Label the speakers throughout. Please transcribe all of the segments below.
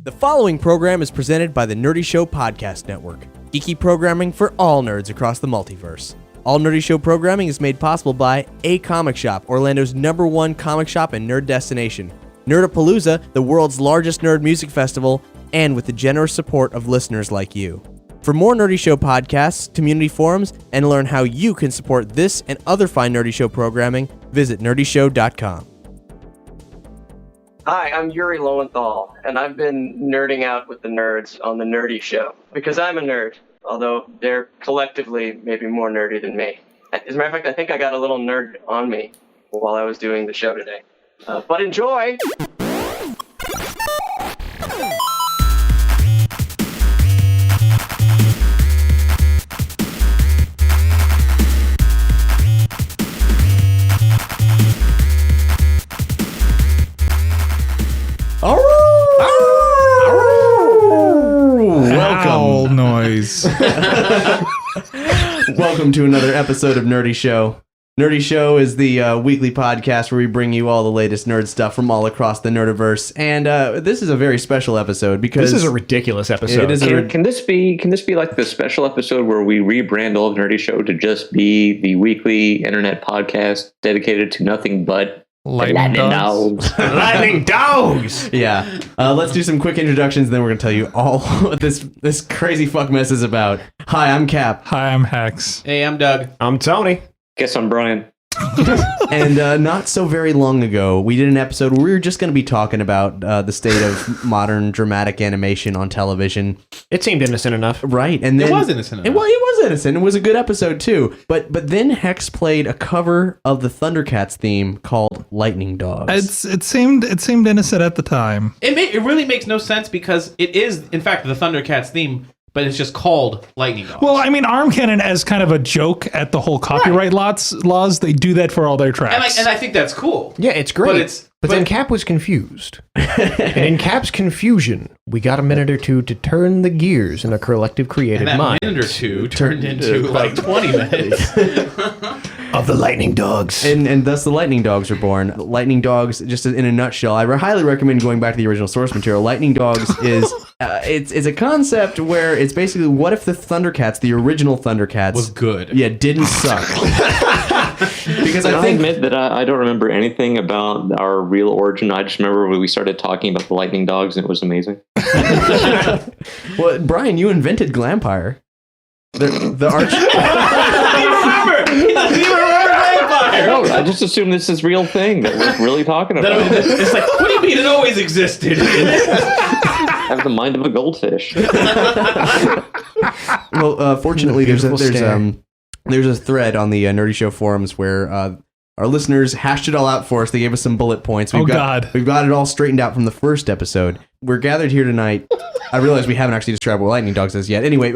Speaker 1: The following program is presented by the Nerdy Show Podcast Network, geeky programming for all nerds across the multiverse. All Nerdy Show programming is made possible by A Comic Shop, Orlando's #1 comic shop and nerd destination, Nerdapalooza, the world's largest nerd music festival, and with the generous support of listeners like you. For more Nerdy Show podcasts, community forums, and to learn how you can support this and other fine Nerdy Show programming, visit nerdyshow.com.
Speaker 2: Hi, I'm Yuri Lowenthal, and I've been nerding out with the nerds on the Nerdy Show, because I'm a nerd, although they're collectively maybe more nerdy than me. As a matter of fact, I think I got a little nerd on me while I was doing the show today. But enjoy!
Speaker 3: Welcome. Noise.
Speaker 1: Welcome to another episode of Nerdy Show. Nerdy Show is the weekly podcast where we bring you all the latest nerd stuff from all across the nerdiverse, and this is a very special episode because
Speaker 4: this is a ridiculous episode.
Speaker 5: Can this be like the special episode where we rebrand all of Nerdy Show to just be the weekly internet podcast dedicated to nothing but
Speaker 3: Lightning dogs.
Speaker 4: Lightning dogs!
Speaker 1: Yeah. Let's do some quick introductions, then we're going to tell you all what this crazy fuck mess is about. Hi, I'm Cap.
Speaker 3: Hi, I'm Hex.
Speaker 6: Hey, I'm Doug.
Speaker 4: I'm Tony.
Speaker 5: Guess I'm Brian.
Speaker 1: And not so very long ago, we did an episode where we were just going to be talking about the state of modern dramatic animation on television.
Speaker 4: It seemed innocent enough.
Speaker 1: Right. And then
Speaker 6: It was innocent enough.
Speaker 1: It was innocent. It was a good episode, too. But then Hex played a cover of the Thundercats theme called Lightning Dogs.
Speaker 3: It seemed innocent at the time.
Speaker 6: It really makes no sense because it is, in fact, the Thundercats theme, but it's just called Lightning Dogs.
Speaker 3: Well, I mean, Arm Cannon as kind of a joke at the whole copyright laws, they do that for all their tracks.
Speaker 6: and I think that's cool.
Speaker 4: Yeah, it's great.
Speaker 6: But
Speaker 4: then Cap was confused. And in Cap's confusion, we got a minute or two to turn the gears in a collective creative
Speaker 6: And that
Speaker 4: mind.
Speaker 6: minute or two turned into like 20 minutes.
Speaker 4: Of the Lightning Dogs.
Speaker 1: And thus the Lightning Dogs were born. Lightning Dogs, just in a nutshell, I highly recommend going back to the original source material. Lightning Dogs is it's a concept where it's basically what if the Thundercats, the original Thundercats,
Speaker 6: Was good.
Speaker 1: Yeah, didn't suck. Because
Speaker 5: I
Speaker 1: I think
Speaker 5: admit that I don't remember anything about our real origin. I just remember when we started talking about the Lightning Dogs and it was amazing.
Speaker 1: well, Brian, you invented Glampire. The arch.
Speaker 6: He doesn't even remember Glampire.
Speaker 5: No, I just assume this is real thing that we're really talking about.
Speaker 6: It's like, what do you mean it always existed?
Speaker 5: I have the mind of a goldfish.
Speaker 1: Well, fortunately, there's a thread on the Nerdy Show forums where our listeners hashed it all out for us. They gave us some bullet points. We've got it all straightened out from the first episode. We're gathered here tonight. I realize we haven't actually described what Lightning Dogs is yet. Anyway,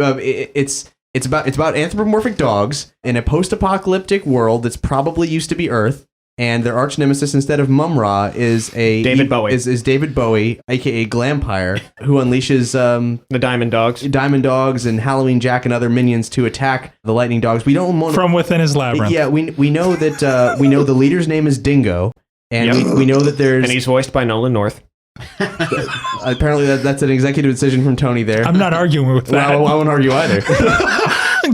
Speaker 1: it's about anthropomorphic dogs in a post-apocalyptic world that's probably used to be Earth, and their arch nemesis instead of Mum-Ra is
Speaker 4: David Bowie.
Speaker 1: Is David Bowie, aka Glampire, who unleashes
Speaker 4: the Diamond
Speaker 1: Dogs and Halloween Jack and other minions to attack the Lightning Dogs. We don't want
Speaker 3: from within his labyrinth.
Speaker 1: Yeah, we know that we know the leader's name is Dingo, and we know that there's
Speaker 4: and he's voiced by Nolan North.
Speaker 1: Apparently that's an executive decision from Tony there.
Speaker 3: I'm not arguing with that.
Speaker 1: Well, I won't argue either.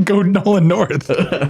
Speaker 3: Go Nolan North.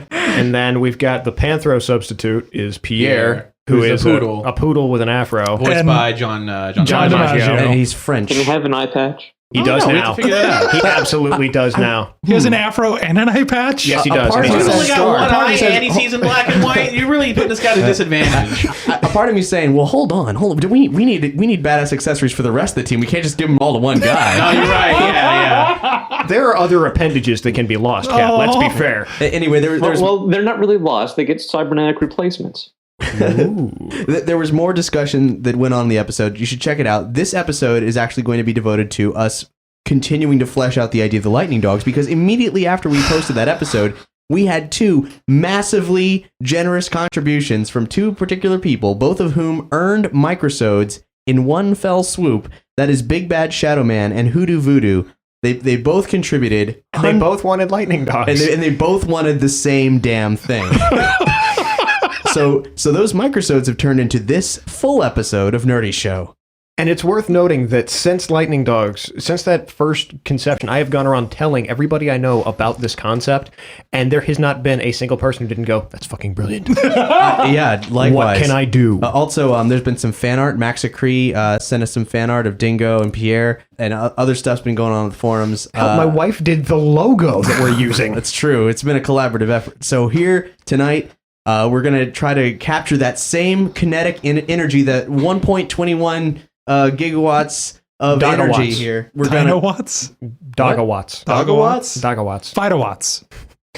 Speaker 4: And then we've got the Panthro substitute is Pierre, who
Speaker 6: who's
Speaker 4: is
Speaker 6: a
Speaker 4: poodle with an afro.
Speaker 6: Voiced by John
Speaker 4: DiMaggio.
Speaker 1: And he's French.
Speaker 5: Can we have an eye patch?
Speaker 4: He does
Speaker 6: we
Speaker 4: now.
Speaker 6: have to figure that out.
Speaker 4: He absolutely does now.
Speaker 3: He has an afro and an eye patch?
Speaker 4: Yes, he does.
Speaker 1: part
Speaker 4: And
Speaker 1: of
Speaker 4: he's
Speaker 6: He's
Speaker 4: a
Speaker 6: only got
Speaker 4: star.
Speaker 6: one eye and he sees in black and white. You're really putting this guy at a disadvantage.
Speaker 1: A part of me saying, well, hold on. We need badass accessories for the rest of the team. We can't just give them all to one guy.
Speaker 6: No, you're right. Yeah.
Speaker 4: There are other appendages that can be lost, Cap. Let's be fair.
Speaker 1: Anyway, there's
Speaker 5: Well, they're not really lost. They get cybernetic replacements.
Speaker 1: there was more discussion that went on in the episode. You should check it out. This episode is actually going to be devoted to us continuing to flesh out the idea of the Lightning Dogs, because immediately after we posted that episode, we had two massively generous contributions from two particular people, both of whom earned microsodes in one fell swoop. That is BigBadShadowMan and Huduvudu. They both contributed.
Speaker 4: And they both wanted Lightning Dogs.
Speaker 1: And they both wanted the same damn thing. So those microsodes have turned into this full episode of Nerdy Show.
Speaker 4: And it's worth noting that since Lightning Dogs, since that first conception, I have gone around telling everybody I know about this concept, and there has not been a single person who didn't go, that's fucking brilliant.
Speaker 1: Yeah, likewise.
Speaker 4: What can I do?
Speaker 1: Also, there's been some fan art. Maxicree sent us some fan art of Dingo and Pierre, and other stuff's been going on in the forums.
Speaker 4: My wife did the logo that we're using.
Speaker 1: That's true. It's been a collaborative effort. So here tonight, we're going to try to capture that same kinetic energy, that 1.21 gigawatts of energy here. We're going to...
Speaker 4: Dogawatts.
Speaker 1: Dogawatts?
Speaker 4: Dogawatts.
Speaker 3: Phytowatts.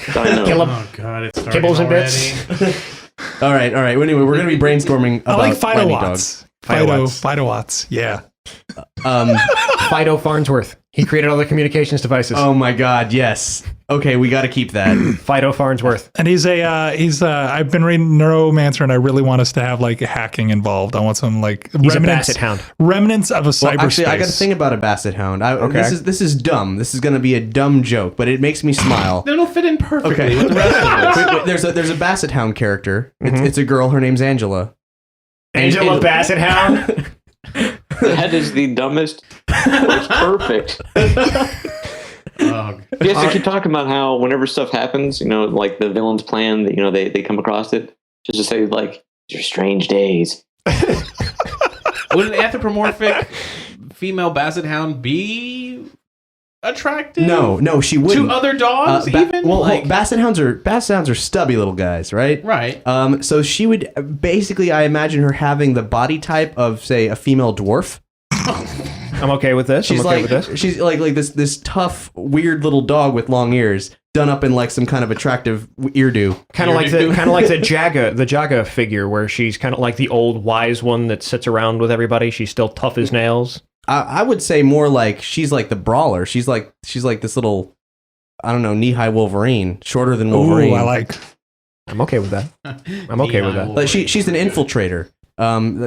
Speaker 6: Oh god, it's starting
Speaker 4: Kibbles and
Speaker 6: already.
Speaker 1: All right. Anyway, we're going to be brainstorming about
Speaker 3: I like
Speaker 1: lightning dogs.
Speaker 3: Phytowatts. Yeah.
Speaker 4: Fido Farnsworth. He created all the communications devices.
Speaker 1: Oh my god, yes. Okay, we got to keep that.
Speaker 4: Fido Farnsworth.
Speaker 3: And I've been reading Neuromancer, and I really want us to have like hacking involved. I want some like
Speaker 4: He's a basset hound.
Speaker 3: remnants of a cyberspace.
Speaker 1: Actually, I got to think about a basset hound. This is dumb. This is going to be a dumb joke, but it makes me smile.
Speaker 6: It'll fit in perfectly
Speaker 1: Okay.
Speaker 6: with the rest of this.
Speaker 1: There's a basset hound character. It's a girl. Her name's Angela.
Speaker 4: Angela Basset Hound.
Speaker 5: That is the dumbest. It's perfect.
Speaker 6: Oh,
Speaker 5: You have to keep talking about how whenever stuff happens, like the villain's plan, they come across it, just to say, like, your strange days.
Speaker 6: would an anthropomorphic female basset hound be attractive?
Speaker 1: No, she wouldn't.
Speaker 6: To other dogs, even?
Speaker 1: Basset hounds are stubby little guys, right?
Speaker 6: Right.
Speaker 1: So she would basically, I imagine her having the body type of, say, a female dwarf.
Speaker 4: I'm okay with this.
Speaker 1: She's like this tough, weird little dog with long ears, done up in like some kind of attractive eardo.
Speaker 4: Kind of like the Jaga figure, where she's kind of like the old wise one that sits around with everybody. She's still tough as nails.
Speaker 1: I would say more like she's like the brawler. She's like this little, I don't know, knee-high Wolverine, shorter than Wolverine.
Speaker 3: Ooh,
Speaker 4: I'm okay with that. I'm okay with that.
Speaker 1: Like she's an infiltrator.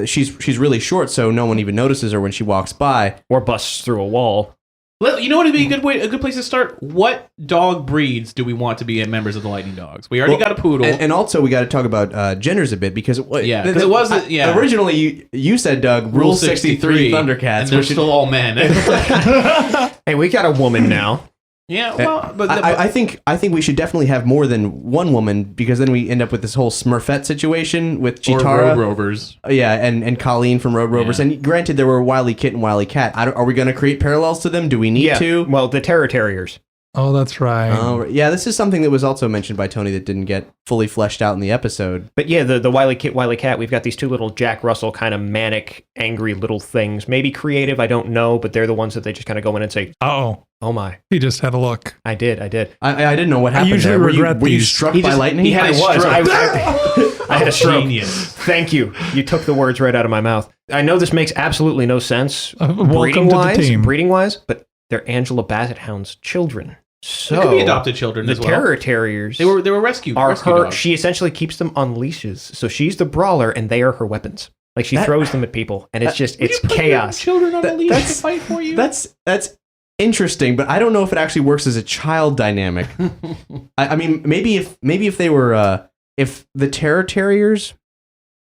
Speaker 1: She's really short, so no one even notices her when she walks by
Speaker 4: or busts through a wall.
Speaker 6: You know what would be a good place to start? What dog breeds do we want to be members of the Lightning Dogs? We already got a poodle,
Speaker 1: and also we got to talk about genders a bit because originally you said, Doug, Rule 63 Thundercats,
Speaker 6: and they're still all men.
Speaker 4: Hey, we got a woman now.
Speaker 6: Yeah, well, but
Speaker 1: I think we should definitely have more than one woman, because then we end up with this whole Smurfette situation with Chitara,
Speaker 6: or Road Rovers.
Speaker 1: Yeah, and Colleen from Road Rovers. Yeah. And granted, there were Wily Kit and Wily Cat. Are we going to create parallels to them? Do we need to?
Speaker 4: Well, the Terror Terriers.
Speaker 3: Oh, that's right.
Speaker 1: Yeah, this is something that was also mentioned by Tony that didn't get fully fleshed out in the episode.
Speaker 4: But yeah, the Wily Kit, Wily Cat, we've got these two little Jack Russell kind of manic, angry little things. Maybe creative, I don't know, but they're the ones that they just kind of go in and say,
Speaker 3: oh
Speaker 4: my.
Speaker 3: He just had a look.
Speaker 4: I did.
Speaker 1: I didn't know what happened.
Speaker 3: I usually regret
Speaker 1: were you struck by lightning?
Speaker 4: He had a stroke. I had a stroke.
Speaker 6: Genius.
Speaker 4: Thank you. You took the words right out of my mouth. I know this makes absolutely no sense
Speaker 3: Welcome to the team.
Speaker 4: breeding-wise, but they're Angela Basset Hound's children. So
Speaker 6: they could be adopted children as well.
Speaker 4: The Terror Terriers.
Speaker 6: They were rescued. Dogs.
Speaker 4: She essentially keeps them on leashes, so she's the brawler, and they are her weapons. Like she throws them at people, and it's chaos.
Speaker 6: Children on a leash to fight for you.
Speaker 1: That's interesting, but I don't know if it actually works as a child dynamic. I mean, maybe if they were if the Terror Terriers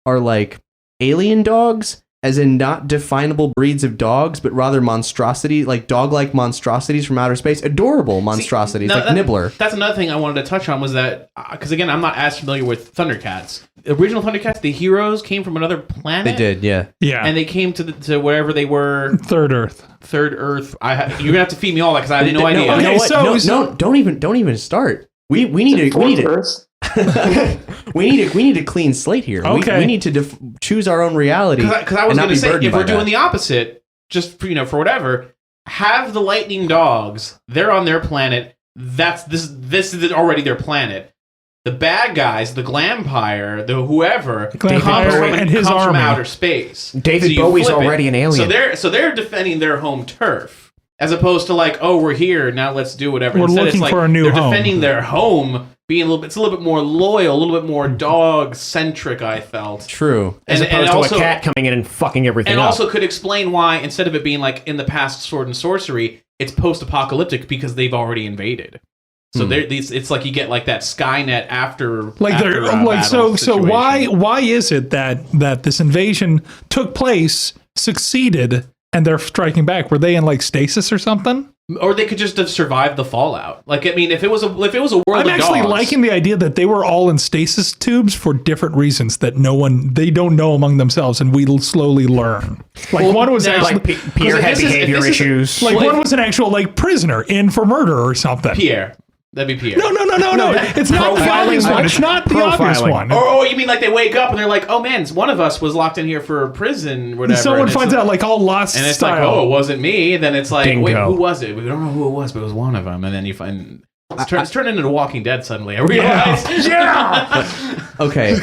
Speaker 1: are like alien dogs, as in not definable breeds of dogs, but rather monstrosity, like dog-like monstrosities from outer space, adorable monstrosities, Nibbler.
Speaker 6: That's another thing I wanted to touch on, was that, because again, I'm not as familiar with Thundercats. The original Thundercats, the heroes came from another planet.
Speaker 1: They did, yeah.
Speaker 3: Yeah.
Speaker 6: And they came to wherever they were.
Speaker 3: Third Earth.
Speaker 6: You're going to have to feed me all that, because I have no idea.
Speaker 3: Okay,
Speaker 1: don't even start. We need a clean slate here.
Speaker 3: Okay.
Speaker 1: We need to choose our own reality.
Speaker 6: Because I was going to say, if we're doing the opposite, just for whatever, have the Lightning Dogs. They're on their planet. This is already their planet. The bad guys, the Glampire, the whoever, comes from outer space.
Speaker 4: David Bowie's already an alien.
Speaker 6: So they're defending their home turf, as opposed to like, oh, we're here now, let's do whatever.
Speaker 3: We're
Speaker 6: Instead,
Speaker 3: looking
Speaker 6: it's like
Speaker 3: for a new
Speaker 6: they're
Speaker 3: home.
Speaker 6: defending their home. It's a little bit more loyal, a little bit more dog-centric, I felt.
Speaker 1: True.
Speaker 4: As opposed to a cat coming in and fucking everything up.
Speaker 6: And also could explain why, instead of it being like in the past Sword and Sorcery, it's post-apocalyptic because they've already invaded. So it's like you get like that Skynet after
Speaker 3: so why is it that this invasion took place, succeeded, and they're striking back? Were they in like stasis or something?
Speaker 6: Or they could just have survived the fallout. Like, I mean, if it was a world of dogs.
Speaker 3: I'm actually liking the idea that they were all in stasis tubes for different reasons that they don't know among themselves, and we'll slowly learn. Like one was actually
Speaker 4: Pierre had behavior issues.
Speaker 3: Like one was an actual like prisoner in for murder or something.
Speaker 6: Pierre. That'd be Pierre.
Speaker 3: No. It's not the obvious one. It's not the obvious one.
Speaker 6: Or you mean like they wake up and they're like, oh man, one of us was locked in here for prison, whatever.
Speaker 3: Someone finds out like all lost
Speaker 6: and it's
Speaker 3: style.
Speaker 6: like, oh, it wasn't me. Then it's like,
Speaker 4: Dingo.
Speaker 6: wait, who was it? We don't know who it was, but it was one of them. And then you find it's turned into Walking Dead suddenly. I realize.
Speaker 3: Yeah.
Speaker 1: Okay.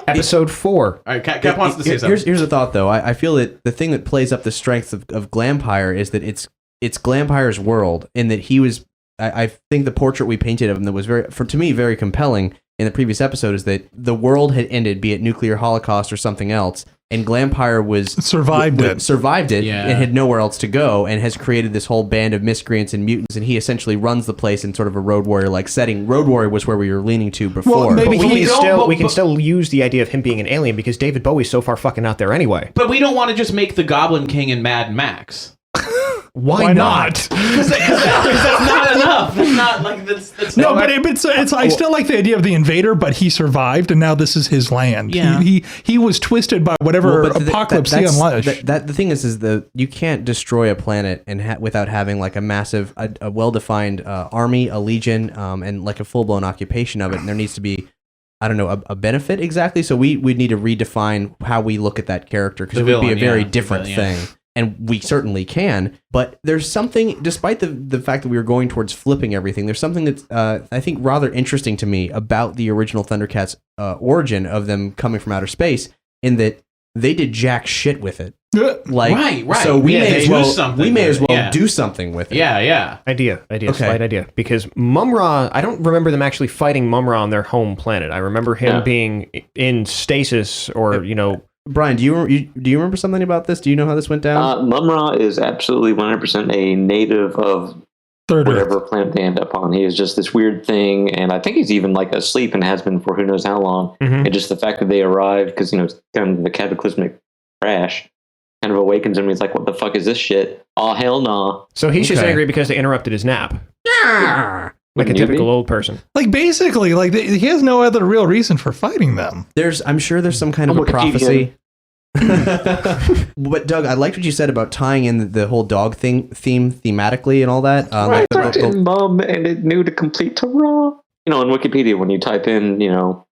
Speaker 4: Episode 4.
Speaker 6: All right, Cap wants to say something.
Speaker 1: Here's a thought, though. I feel that the thing that plays up the strength of Glampire is that it's Glampire's world, in that he was. I think the portrait we painted of him that was to me very compelling in the previous episode is that the world had ended, be it nuclear holocaust or something else, and Glampire survived it and had nowhere else to go, and has created this whole band of miscreants and mutants, and he essentially runs the place in sort of a Road Warrior like setting. Road Warrior was where we were leaning to before.
Speaker 3: Well, maybe
Speaker 4: we can still use the idea of him being an alien because David Bowie's so far fucking out there anyway.
Speaker 6: But we don't want to just make the Goblin King and Mad Max.
Speaker 4: Why not?
Speaker 6: Because that's not enough. That's not like that's
Speaker 3: no. But it's I still like the idea of the invader, but he survived, and now this is his land.
Speaker 6: Yeah.
Speaker 3: He was twisted by whatever apocalypse he unleashed.
Speaker 1: The thing is you can't destroy a planet and without having like a massive, a well-defined army, a legion, and like a full-blown occupation of it. And there needs to be, I don't know, a benefit exactly. So we need to redefine how we look at that character, because it would be a very different thing. And we certainly can, but there's something, despite the fact that we were going towards flipping everything, there's something that's, I think, rather interesting to me about the original Thundercats' origin of them coming from outer space, in that they did jack shit with it. Like, right. So we may as well do something with it.
Speaker 6: Yeah.
Speaker 4: Slight idea. Because Mumra, I don't remember them actually fighting Mumra on their home planet. I remember him being in stasis or,
Speaker 1: Brian, do you remember something about this? Do you know how this went down?
Speaker 5: Mumra is absolutely 100% a native of whatever planet they end up on. He is just this weird thing, and I think he's even like asleep and has been for who knows how long. Mm-hmm. And just the fact that they arrived, because it's kind of the cataclysmic crash, kind of awakens him. He's like, "What the fuck is this shit? Oh hell no!"
Speaker 4: So he's just angry because they interrupted his nap. Yeah. Like a typical old person.
Speaker 3: Like basically, like he has no other real reason for fighting them.
Speaker 1: I'm sure there's some kind of a prophecy. But Doug, I liked what you said about tying in the whole dog theme thematically and all that.
Speaker 5: Mum and it knew to complete to raw. In Wikipedia, when you type in,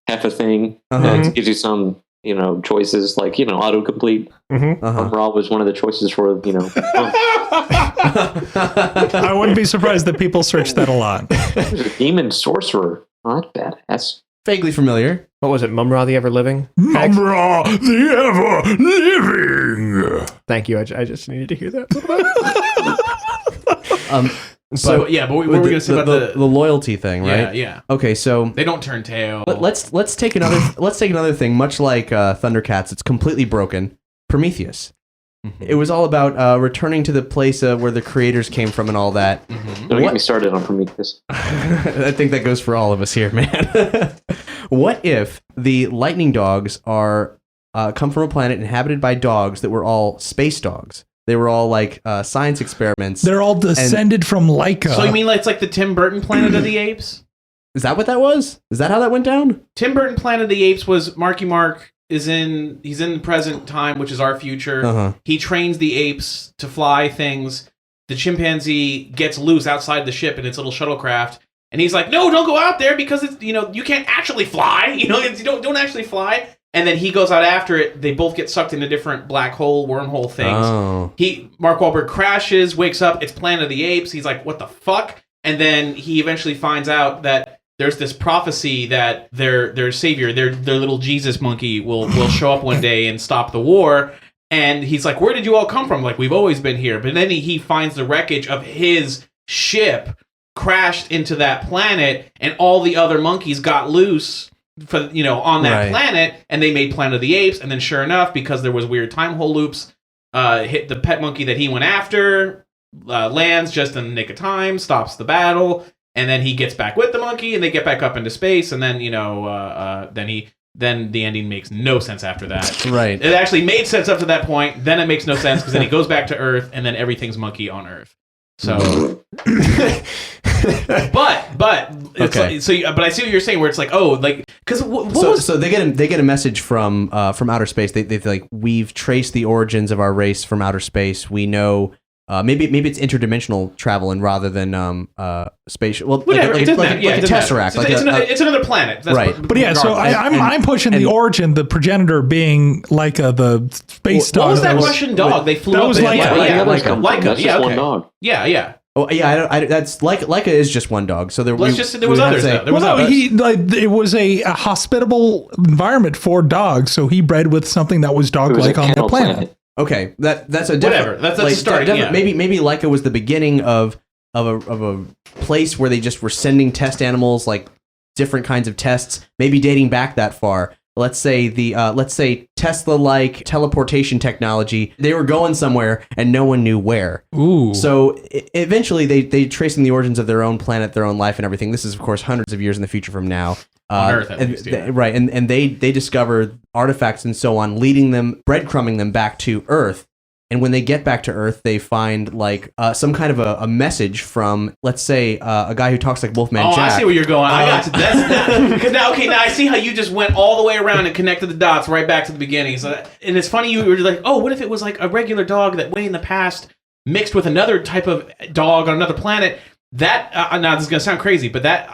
Speaker 5: half a thing, it gives you some, choices like, autocomplete. Raw was one of the choices for,
Speaker 3: I wouldn't be surprised that people search that a lot.
Speaker 5: Demon sorcerer. Oh, that's badass.
Speaker 1: Vaguely familiar.
Speaker 4: What was it? Mumra the Ever Living?
Speaker 3: Mumra the Ever Living.
Speaker 4: Thank you. I just needed to hear that.
Speaker 6: But what were we going to say about
Speaker 1: the loyalty thing, right?
Speaker 6: Yeah.
Speaker 1: Okay, so
Speaker 6: they don't turn tail.
Speaker 1: Let's take another thing. Much like Thundercats, it's completely broken. Prometheus. Mm-hmm. It was all about returning to the place where the creators came from and all that.
Speaker 5: Mm-hmm. Don't get me started on Prometheus.
Speaker 1: I think that goes for all of us here, man. What if the lightning dogs are come from a planet inhabited by dogs that were all space dogs? They were all like science experiments.
Speaker 3: They're all descended from Laika.
Speaker 6: So you mean like it's like the Tim Burton Planet of the Apes?
Speaker 1: Is that what that was? Is that how that went down?
Speaker 6: Tim Burton Planet of the Apes was Marky Mark he's in the present time, which is our future. Uh-huh. He trains the apes to fly things. The chimpanzee gets loose outside the ship in its little shuttlecraft, and he's like, "No, don't go out there because it's you can't actually fly. You don't actually fly." And then he goes out after it. They both get sucked into different black hole, wormhole things. Oh. Mark Wahlberg crashes, wakes up. It's Planet of the Apes. He's like, "What the fuck?" And then he eventually finds out that there's this prophecy that their savior, their little Jesus monkey, will show up one day and stop the war. And he's like, "Where did you all come from? Like, we've always been here." But then he finds the wreckage of his ship crashed into that planet, and all the other monkeys got loose on that planet, and they made Planet of the Apes. And then sure enough, because there was weird time hole loops, hit the pet monkey that he went after, lands just in the nick of time, stops the battle. and then he gets back with the monkey, and they get back up into space, and then then the ending makes no sense after that.
Speaker 1: Right.
Speaker 6: It actually made sense up to that point. Then it makes no sense because then he goes back to Earth, and then everything's monkey on Earth. So, but
Speaker 1: Okay.
Speaker 6: but I see what you're saying, where it's like, oh, like because
Speaker 1: so they get a message from outer space. They like, we've traced the origins of our race from outer space. We know. Maybe it's interdimensional travel and rather than spatial. Well,
Speaker 6: whatever.
Speaker 1: like a tesseract.
Speaker 6: It's another planet. That's
Speaker 1: right.
Speaker 6: What,
Speaker 3: But yeah, so I'm pushing the origin, the progenitor being like the space dog.
Speaker 6: What was that Russian dog they flew
Speaker 3: that
Speaker 6: up
Speaker 3: was
Speaker 6: in?
Speaker 3: Laika.
Speaker 5: That's just one dog.
Speaker 6: Yeah.
Speaker 1: Oh yeah, that's Laika is just one dog. So there
Speaker 6: was others. There was others.
Speaker 3: It was a hospitable environment for dogs, so he bred with something that was dog-like on the planet.
Speaker 1: Okay, that's a
Speaker 6: whatever. That's a start. Yeah.
Speaker 1: Maybe Laika was the beginning of a place where they just were sending test animals, like different kinds of tests, maybe dating back that far. Let's say Tesla-like teleportation technology. They were going somewhere and no one knew where.
Speaker 3: Ooh.
Speaker 1: So eventually they tracing the origins of their own planet, their own life, and everything. This is of course hundreds of years in the future from now.
Speaker 6: On Earth, at least, yeah.
Speaker 1: Right, and they discover artifacts and so on, leading them, breadcrumbing them back to Earth. And when they get back to Earth, they find like some kind of a message from, let's say, a guy who talks like Wolfman Jack.
Speaker 6: I see where you're going. I got to because now I see how you just went all the way around and connected the dots right back to the beginning. So, and it's funny, you were like, oh, what if it was like a regular dog that way in the past mixed with another type of dog on another planet? That now this is gonna sound crazy, but that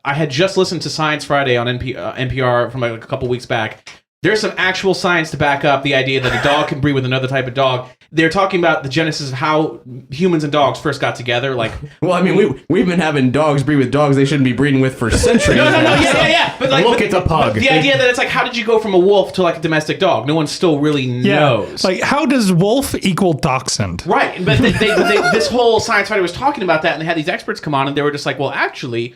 Speaker 6: I had just listened to Science Friday on NPR from like a couple weeks back. There's some actual science to back up the idea that a dog can breed with another type of dog. They're talking about the genesis of how humans and dogs first got together. Like,
Speaker 1: well, I mean, we've been having dogs breed with dogs they shouldn't be breeding with for centuries.
Speaker 6: yeah. But like,
Speaker 4: look at the pug.
Speaker 6: The idea that it's like, how did you go from a wolf to like a domestic dog? No one still really knows.
Speaker 3: Like, how does wolf equal dachshund?
Speaker 6: Right, but this whole Science Friday was talking about that, and they had these experts come on, and they were just like, well, actually,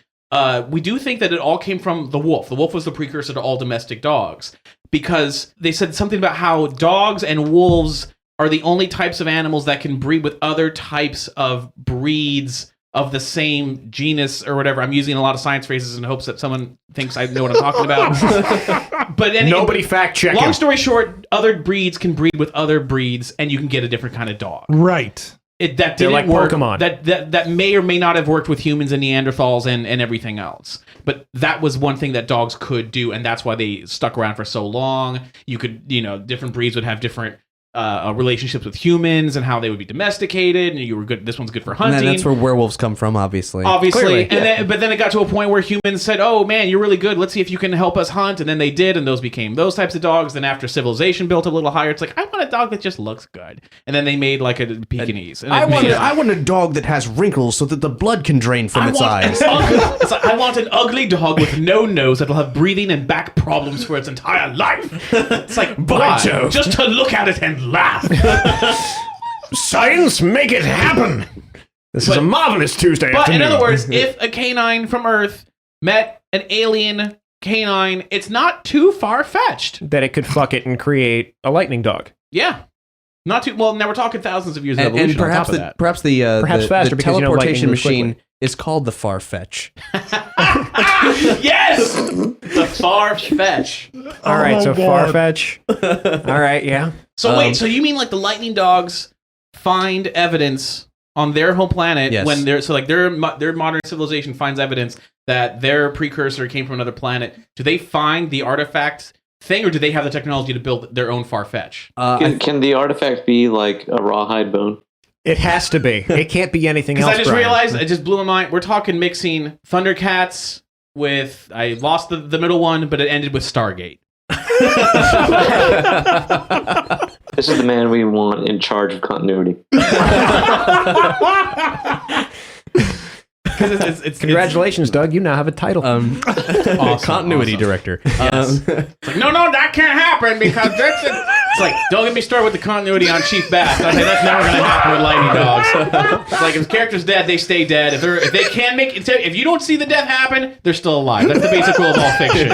Speaker 6: we do think that it all came from the wolf. The wolf was the precursor to all domestic dogs. Because they said something about how dogs and wolves are the only types of animals that can breed with other types of breeds of the same genus or whatever. I'm using a lot of science phrases in hopes that someone thinks I know what I'm talking about. But
Speaker 4: nobody fact checking.
Speaker 6: Long story short, other breeds can breed with other breeds, and you can get a different kind of dog.
Speaker 3: Right.
Speaker 6: That didn't
Speaker 4: like
Speaker 6: work.
Speaker 4: Pokemon.
Speaker 6: That may or may not have worked with humans and Neanderthals and everything else. But that was one thing that dogs could do, and that's why they stuck around for so long. You could, different breeds would have different relationships with humans and how they would be domesticated, and you were good. This one's good for hunting.
Speaker 1: And that's where werewolves come from, obviously.
Speaker 6: Clearly. But then it got to a point where humans said, "Oh man, you're really good. Let's see if you can help us hunt." And then they did, and those became those types of dogs. Then after civilization built a little higher, it's like, I want a dog that just looks good. And then they made like a Pekingese. And
Speaker 1: I want a dog that has wrinkles so that the blood can drain from its eyes.
Speaker 6: It's like, I want an ugly dog with no nose that'll have breathing and back problems for its entire life. It's like, why? Just to look at it and laugh.
Speaker 4: Science, make it happen. This is a marvelous Tuesday afternoon.
Speaker 6: But in other words, if a canine from Earth met an alien canine, it's not too far-fetched
Speaker 4: that it could fuck it and create a lightning dog.
Speaker 6: Yeah. Not too well. Now we're talking thousands of years of evolution.
Speaker 1: And perhaps
Speaker 6: on top of that.
Speaker 1: perhaps the
Speaker 4: faster because,
Speaker 1: teleportation
Speaker 4: lightning moves
Speaker 1: machine
Speaker 4: quickly.
Speaker 1: is called the Farfetch.
Speaker 6: Yes, the Farfetch.
Speaker 4: All right, so Farfetch. All right, yeah.
Speaker 6: So wait, so you mean like the lightning dogs find evidence on their home planet when they're their modern civilization finds evidence that their precursor came from another planet? Do they find the artifact thing, or do they have the technology to build their own Farfetch?
Speaker 5: Can the artifact be like a rawhide bone?
Speaker 4: It has to be. It can't be anything else.
Speaker 6: Because I just
Speaker 4: Brian.
Speaker 6: realized, it just blew my mind. We're talking mixing Thundercats with, I lost the middle one, but it ended with Stargate.
Speaker 5: This is the man we want in charge of continuity.
Speaker 4: Congratulations, Doug. You now have a title.
Speaker 1: Continuity director.
Speaker 6: Yes. It's like, no, that can't happen because that's it. It's like, don't get me started with the continuity on Chief Bass. I say that's never going to happen with Lightning Dogs. It's like, if the character's dead, they stay dead. If they can make it, if you don't see the death happen, they're still alive. That's the basic rule of all fiction.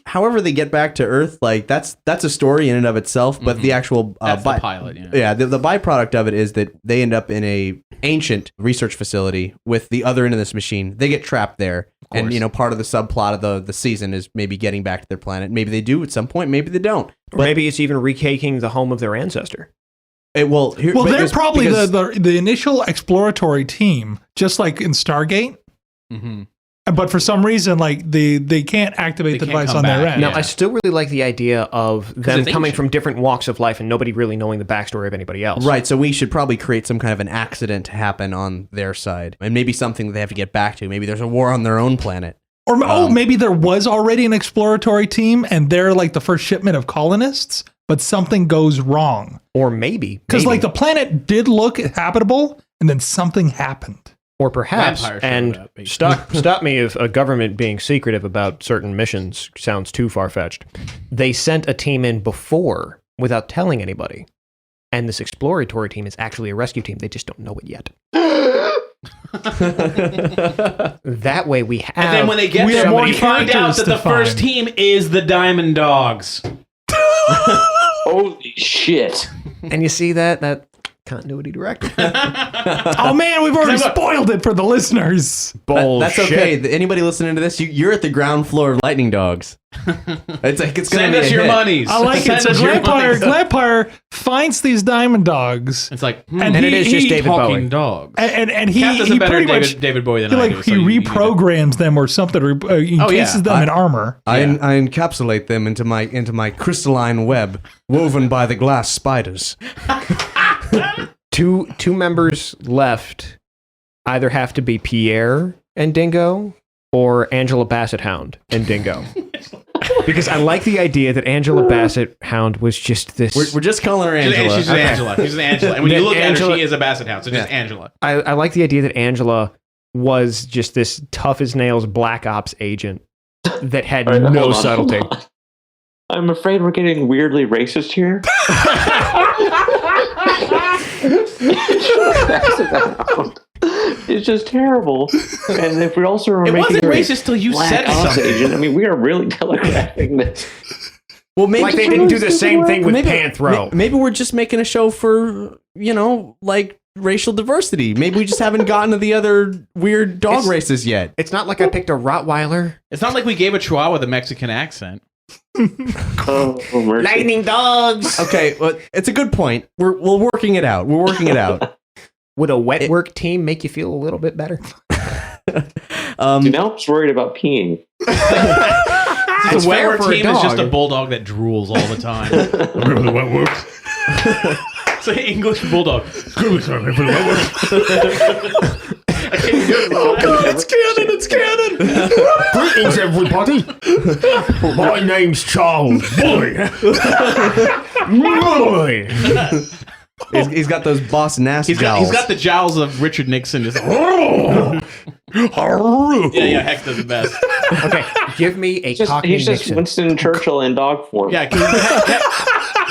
Speaker 1: However they get back to Earth, like that's a story in and of itself, but the actual
Speaker 6: that's the pilot.
Speaker 1: the byproduct of it is that they end up in a ancient research facility with the other end of this machine. They get trapped there. And, part of the subplot of the season is maybe getting back to their planet. Maybe they do at some point. Maybe they don't.
Speaker 4: Or maybe it's even retaking the home of their ancestor.
Speaker 3: They're probably the initial exploratory team, just like in Stargate. Mm-hmm. But for some reason, like they can't activate the device on their end.
Speaker 4: Now, I still really like the idea of them coming from different walks of life and nobody really knowing the backstory of anybody else.
Speaker 1: Right, so we should probably create some kind of an accident to happen on their side. And maybe something that they have to get back to. Maybe there's a war on their own planet.
Speaker 3: Or maybe there was already an exploratory team and they're like the first shipment of colonists, but something goes wrong.
Speaker 4: Or maybe.
Speaker 3: Because like the planet did look habitable and then something happened.
Speaker 4: Or perhaps, and stop me if a government being secretive about certain missions sounds too far-fetched. They sent a team in before without telling anybody. And this exploratory team is actually a rescue team. They just don't know it yet. That way we have...
Speaker 6: And then when they get there, we find out that the first team is the Diamond Dogs.
Speaker 5: Holy shit.
Speaker 4: And you see that continuity director.
Speaker 3: Oh man, we've already spoiled it for the listeners.
Speaker 1: That's okay. Anybody listening to this, you're at the ground floor of Lightning Dogs. It's
Speaker 6: send us your monies.
Speaker 3: I like it. So Glampire finds these diamond dogs.
Speaker 6: It's like,
Speaker 4: and it is just David Bowie.
Speaker 6: Dogs.
Speaker 3: And he
Speaker 6: pretty much David Bowie than I do.
Speaker 3: He reprograms them or something. Encases them in armor.
Speaker 1: I encapsulate them into my crystalline web woven by the glass spiders.
Speaker 4: Two members left either have to be Pierre and Dingo or Angela Bassett Hound and Dingo. Because I like the idea that Angela Bassett Hound was just this...
Speaker 1: We're just calling her Angela.
Speaker 6: She's Angela. She's Angela. And when you look at her, she is a Basset Hound. So just Angela.
Speaker 4: I like the idea that Angela was just this tough-as-nails black ops agent that had no subtlety.
Speaker 5: I'm afraid we're getting weirdly racist here. It's just terrible. And if we also are
Speaker 6: it
Speaker 5: making
Speaker 6: wasn't racist till you said something.
Speaker 5: Agent, I mean, we are really telegraphing this.
Speaker 1: Well, maybe
Speaker 4: like they didn't do the same thing with Panthro.
Speaker 1: Maybe we're just making a show for racial diversity. Maybe we just haven't gotten to the other weird dog races yet.
Speaker 4: It's not like I picked a Rottweiler.
Speaker 6: It's not like we gave a Chihuahua the Mexican accent.
Speaker 4: Lightning dogs.
Speaker 1: Okay, well, it's a good point. We're working it out. We're working it out.
Speaker 4: Would a wet work team make you feel a little bit better?
Speaker 5: Now I'm just worried about peeing.
Speaker 6: The wet work team is just a bulldog that drools all the time. Remember the wet work? It's an English bulldog.
Speaker 4: It's canon! Greetings, everybody! My name's Charles. Boy!
Speaker 1: He's got those boss nasty jowls.
Speaker 6: He's got the jowls of Richard Nixon. Just yeah, Hex does the best.
Speaker 4: Okay, give me a Cockney
Speaker 5: He's just
Speaker 4: Nixon.
Speaker 5: Winston Churchill in dog form.
Speaker 6: Yeah,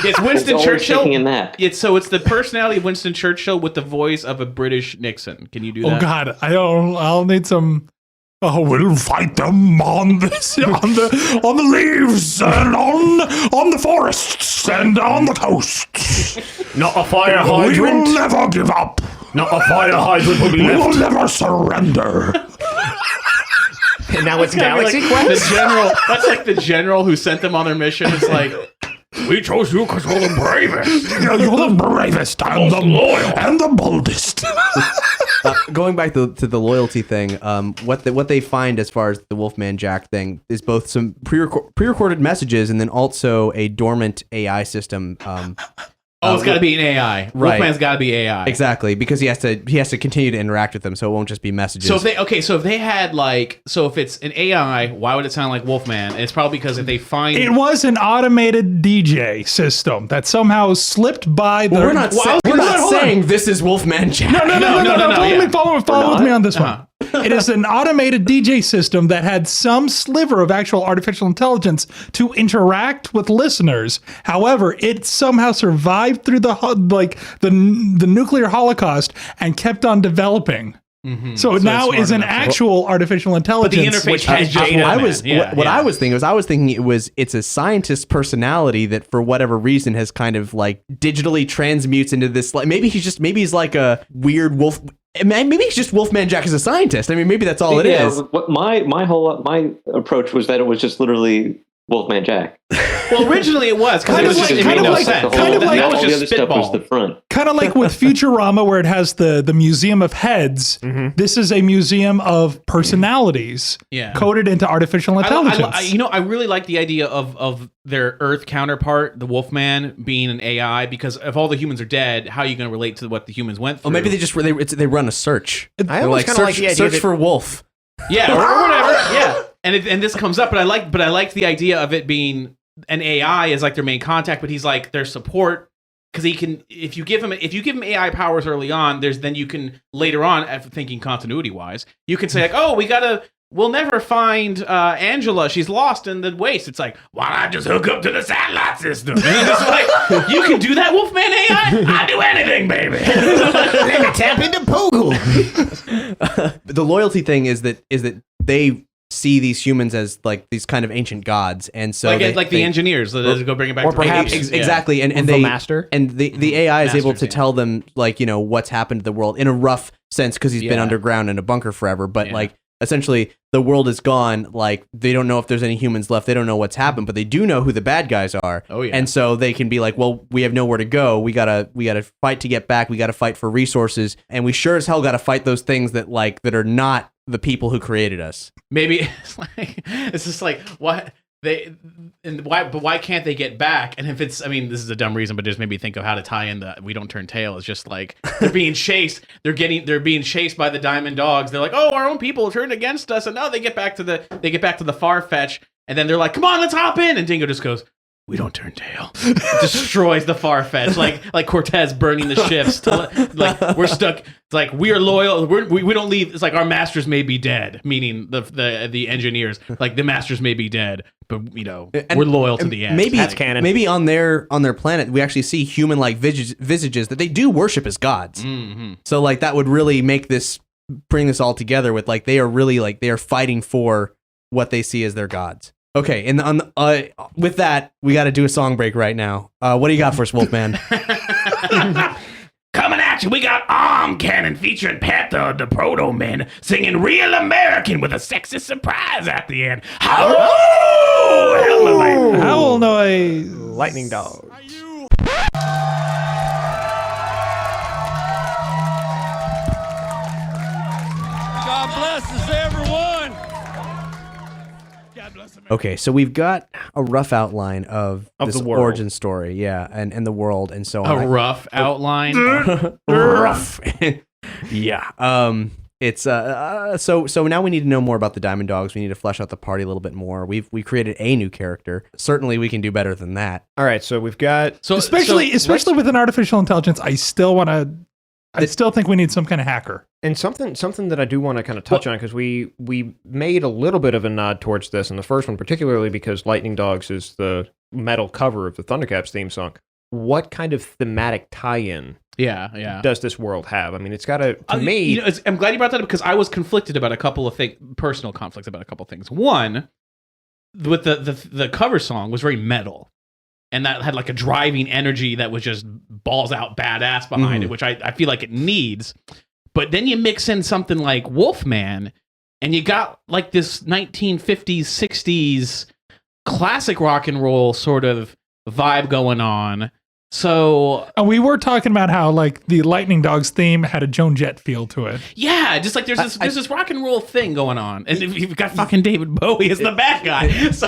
Speaker 6: it's Winston Churchill.
Speaker 5: In that.
Speaker 6: It's the personality of Winston Churchill with the voice of a British Nixon. Can you do that?
Speaker 3: Oh God, I'll need some. Oh, we'll fight them on the leaves and on the forests and on the coasts.
Speaker 4: Not a fire hydrant.
Speaker 3: We'll never give up.
Speaker 4: Not a fire hydrant will be left.
Speaker 3: We'll never surrender.
Speaker 4: And now it's Galaxy Quest.
Speaker 6: The general. That's like the general who sent them on their mission. It's like, we chose you because you're the bravest.
Speaker 3: You're the bravest and the loyal and the boldest.
Speaker 1: Going back to the loyalty thing, what they find as far as the Wolfman Jack thing is both some pre-recorded messages and then also a dormant AI system.
Speaker 6: It's got to be an AI.
Speaker 1: Right.
Speaker 6: Wolfman's got to be AI.
Speaker 1: Exactly, because he has to continue to interact with them, so it won't just be messages.
Speaker 6: So if they had if it's an AI, why would it sound like Wolfman? And it's probably because if they find
Speaker 3: it was an automated DJ system that somehow slipped by the.
Speaker 1: We're not saying this is Wolfman Jack.
Speaker 3: No. Follow with me on this one. It is an automated DJ system that had some sliver of actual artificial intelligence to interact with listeners. However, it somehow survived through the nuclear holocaust and kept on developing. Mm-hmm. So now is an actual artificial intelligence.
Speaker 6: But the interface has data.
Speaker 1: I was thinking it's a scientist personality that for whatever reason has kind of like digitally transmutes into this. Like maybe he's like a weird wolf. Maybe he's just Wolfman Jack as a scientist. I mean, maybe that's all it is.
Speaker 5: My approach was that it was just literally Wolfman Jack.
Speaker 6: Well, originally it was
Speaker 3: kind of like all
Speaker 5: the other stuff was the front.
Speaker 3: Kind of like with Futurama, where it has the Museum of Heads. Mm-hmm. This is a museum of personalities coded into artificial intelligence.
Speaker 6: I really like the idea of their Earth counterpart, the Wolfman, being an AI, because if all the humans are dead, how are you going to relate to what the humans went through?
Speaker 1: Oh, maybe they run a search.
Speaker 4: I always kind of like the idea
Speaker 1: search for wolf.
Speaker 6: Yeah, or whatever. Yeah, and this comes up, but I like the idea of it being an AI is like their main contact, but he's like their support because he can. If you give him AI powers early on, then you can later on, thinking continuity wise, you can say like, oh, we'll never find Angela. She's lost in the waste. It's like, why not just hook up to the satellite system? And it's like, you can do that, Wolfman AI? I do anything, baby.
Speaker 4: Let me tap into Pogo.
Speaker 1: The loyalty thing is that they see these humans as like these kind of ancient gods, and so
Speaker 6: the engineers that go bring it back.
Speaker 1: Or
Speaker 6: to
Speaker 1: perhaps exactly, and
Speaker 4: the master,
Speaker 1: and the AI is able to tell them like what's happened to the world in a rough sense because he's been underground in a bunker forever, but like. Essentially, the world is gone. Like they don't know if there's any humans left. They don't know what's happened, but they do know who the bad guys are.
Speaker 6: Oh yeah.
Speaker 1: And so they can be like, well, we have nowhere to go. We gotta fight to get back. We gotta fight for resources, and we sure as hell gotta fight those things that are not the people who created us.
Speaker 6: Maybe it's just like what why can't they get back? And if this is a dumb reason, but just made me think of how to tie in the We Don't Turn Tail. It's just like they're being chased. They're being chased by the Diamond Dogs. They're like, oh, our own people turned against us, and now they get back to the Farfetch, and then they're like, come on, let's hop in. And Dingo just goes, we don't turn tail. Destroys the Farfetch, like Cortez burning the ships. Like we're stuck. It's like we are loyal. We don't leave. It's like our masters may be dead, meaning the engineers. Like the masters may be dead, but we're loyal to the end.
Speaker 1: Maybe
Speaker 4: that's canon.
Speaker 1: Maybe on their planet we actually see human-like visages that they do worship as gods.
Speaker 6: Mm-hmm.
Speaker 1: So like that would really bring this all together with like they are fighting for what they see as their gods. Okay, and with that, we got to do a song break right now. What do you got for us, Wolfman?
Speaker 6: Coming at you, we got Arm Cannon featuring Panther the Proto Men singing Real American with a sexy surprise at the end. Howl
Speaker 3: noise.
Speaker 4: Lightning Dogs.
Speaker 7: God blesses everyone.
Speaker 1: Okay, so we've got a rough outline of this
Speaker 4: the world.
Speaker 1: Origin story, and the world, and so on.
Speaker 6: A rough outline?
Speaker 1: Rough. Yeah. It's so now we need to know more about the Diamond Dogs. We need to flesh out the party a little bit more. We created a new character. Certainly we can do better than that.
Speaker 4: All right, so we've got
Speaker 3: especially with an artificial intelligence, I still think we need some kind of hacker.
Speaker 4: And something that I do want to kind of touch on, because we made a little bit of a nod towards this in the first one, particularly because Lightning Dogs is the metal cover of the Thundercats theme song. What kind of thematic tie-in does this world have? I mean, it's got to me...
Speaker 6: I'm glad you brought that up, because I was conflicted about a couple of things, personal conflicts about a couple of things. One, with the cover song was very metal. And that had like a driving energy that was just balls out badass behind it, which I feel like it needs. But then you mix in something like Wolfman, and you got like this 1950s, 60s classic rock and roll sort of vibe going on. So
Speaker 3: we were talking about how like the Lightning Dogs theme had a Joan Jett feel to it.
Speaker 6: Yeah, just like there's this rock and roll thing going on, and you've got fucking David Bowie as the bad guy. So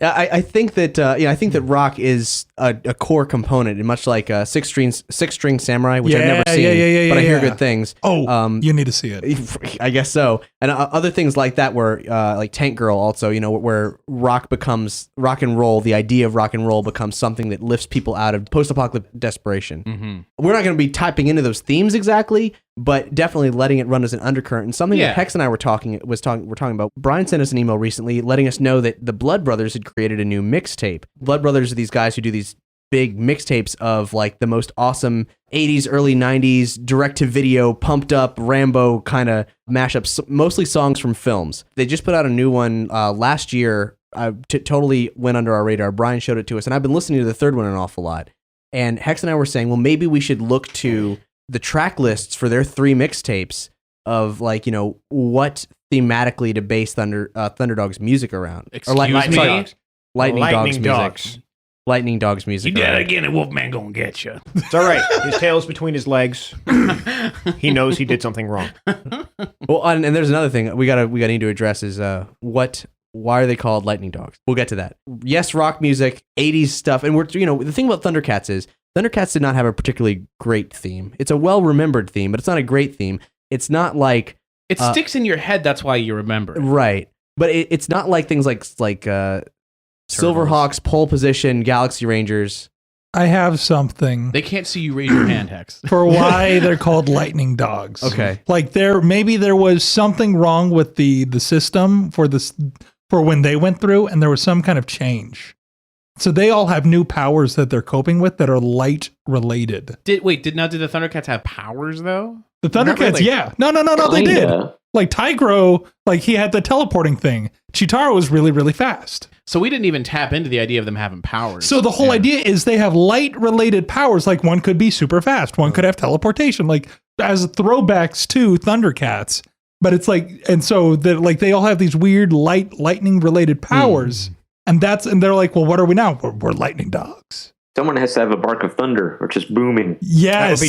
Speaker 1: I think that rock is a core component, and much like Six String Samurai, which I've never seen, but I hear good things.
Speaker 3: You need to see it.
Speaker 1: I guess so, and other things like that, where like Tank Girl, also, where rock and roll. The idea of rock and roll becomes something that lifts people out of post-apocalyptic desperation.
Speaker 6: Mm-hmm.
Speaker 1: We're not going to be typing into those themes exactly, but definitely letting it run as an undercurrent. And something that Hex and I were talking about. Brian sent us an email recently letting us know that the Blood Brothers had created a new mixtape. Blood Brothers are these guys who do these big mixtapes of like the most awesome 80s, early 90s direct-to-video, pumped-up Rambo kind of mashups, mostly songs from films. They just put out a new one last year. Totally went under our radar. Brian showed it to us, and I've been listening to the third one an awful lot. And Hex and I were saying, well, maybe we should look to the track lists for their 3 mixtapes of like, you know, what thematically to base Thunderdog's music around. Lightning Dog's music.
Speaker 8: You did it again, and Wolfman gonna get you.
Speaker 4: It's all right. His tail's between his legs. He knows he did something wrong.
Speaker 1: Well, and there's another thing we need to address is why are they called Lightning Dogs? We'll get to that. Yes, rock music, 80s stuff, and the thing about Thundercats is Thundercats did not have a particularly great theme. It's a well-remembered theme, but it's not a great theme. It's not like
Speaker 8: it sticks in your head. That's why you remember it.
Speaker 1: Right, but it's not like things like Silverhawks, Pole Position, Galaxy Rangers.
Speaker 3: I have something.
Speaker 8: They can't see you raise your hand, Hex.
Speaker 3: For why they're called Lightning Dogs.
Speaker 1: Okay.
Speaker 3: Like maybe there was something wrong with the system for when they went through, and there was some kind of change. So they all have new powers that they're coping with that are light related.
Speaker 8: Did the Thundercats have powers though?
Speaker 3: The Thundercats,
Speaker 8: really.
Speaker 3: yeah. No, they did. Like Tigro, like he had the teleporting thing. Chitara was really, really fast.
Speaker 8: So we didn't even tap into the idea of them having powers.
Speaker 3: So the whole idea is they have light-related powers. Like one could be super fast, one could have teleportation, like as throwbacks to Thundercats. But it's like, and so they all have these weird lightning-related powers, and they're like, well, what are we now? We're Lightning Dogs.
Speaker 5: Someone has to have a bark of thunder, or just booming.
Speaker 3: Yes,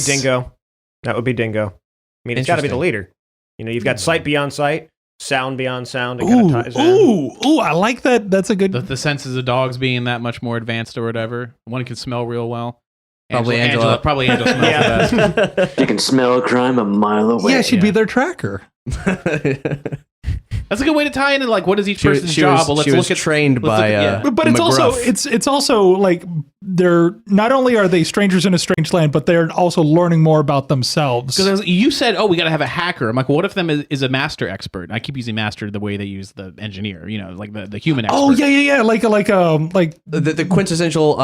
Speaker 4: That would be Dingo. I mean, it's got to be the leader. You know, you've got sight beyond sight, sound beyond sound.
Speaker 3: Ooh, I like that. That's a good.
Speaker 8: The senses of dogs being that much more advanced or whatever. One can smell real well.
Speaker 1: Probably Angela.
Speaker 8: Probably Angela smells the best.
Speaker 5: You can smell crime a mile away.
Speaker 3: Yeah, she'd be their tracker.
Speaker 8: That's a good way to tie in. And like, what is each person's job?
Speaker 1: She was trained by.
Speaker 3: But it's
Speaker 1: McGruff.
Speaker 3: it's also like they're not only are they strangers in a strange land, but they're also learning more about themselves.
Speaker 8: Because you said, "Oh, we got to have a hacker." I'm like, well, what if them is a master expert? And I keep using master the way they use the engineer. You know, like the human expert.
Speaker 3: Oh yeah, like
Speaker 1: the quintessential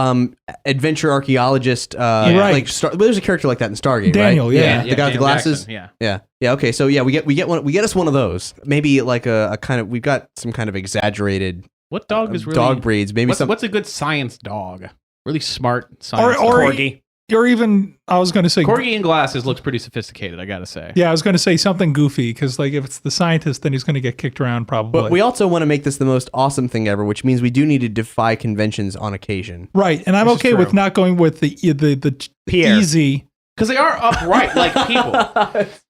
Speaker 1: adventure archaeologist. Right. There's a character like that in Stargate.
Speaker 3: Daniel,
Speaker 1: right?
Speaker 3: yeah.
Speaker 1: The guy with the glasses.
Speaker 8: Jackson,
Speaker 1: yeah. Okay, so yeah, we get us one of those. Maybe like a kind of, we've got some kind of exaggerated.
Speaker 8: What dog is really
Speaker 1: dog breeds? Maybe
Speaker 8: what's a good science dog? Really smart science dog.
Speaker 3: Corgi. Or even, I was going to say...
Speaker 8: Corgi in glasses looks pretty sophisticated, I gotta say.
Speaker 3: Yeah, I was going to say something goofy, because like if it's the scientist, then he's going to get kicked around probably.
Speaker 1: But we also want to make this the most awesome thing ever, which means we do need to defy conventions on occasion.
Speaker 3: Right, and I'm okay with not going with the
Speaker 4: Pierre.
Speaker 3: easy...
Speaker 8: Because they are upright like people.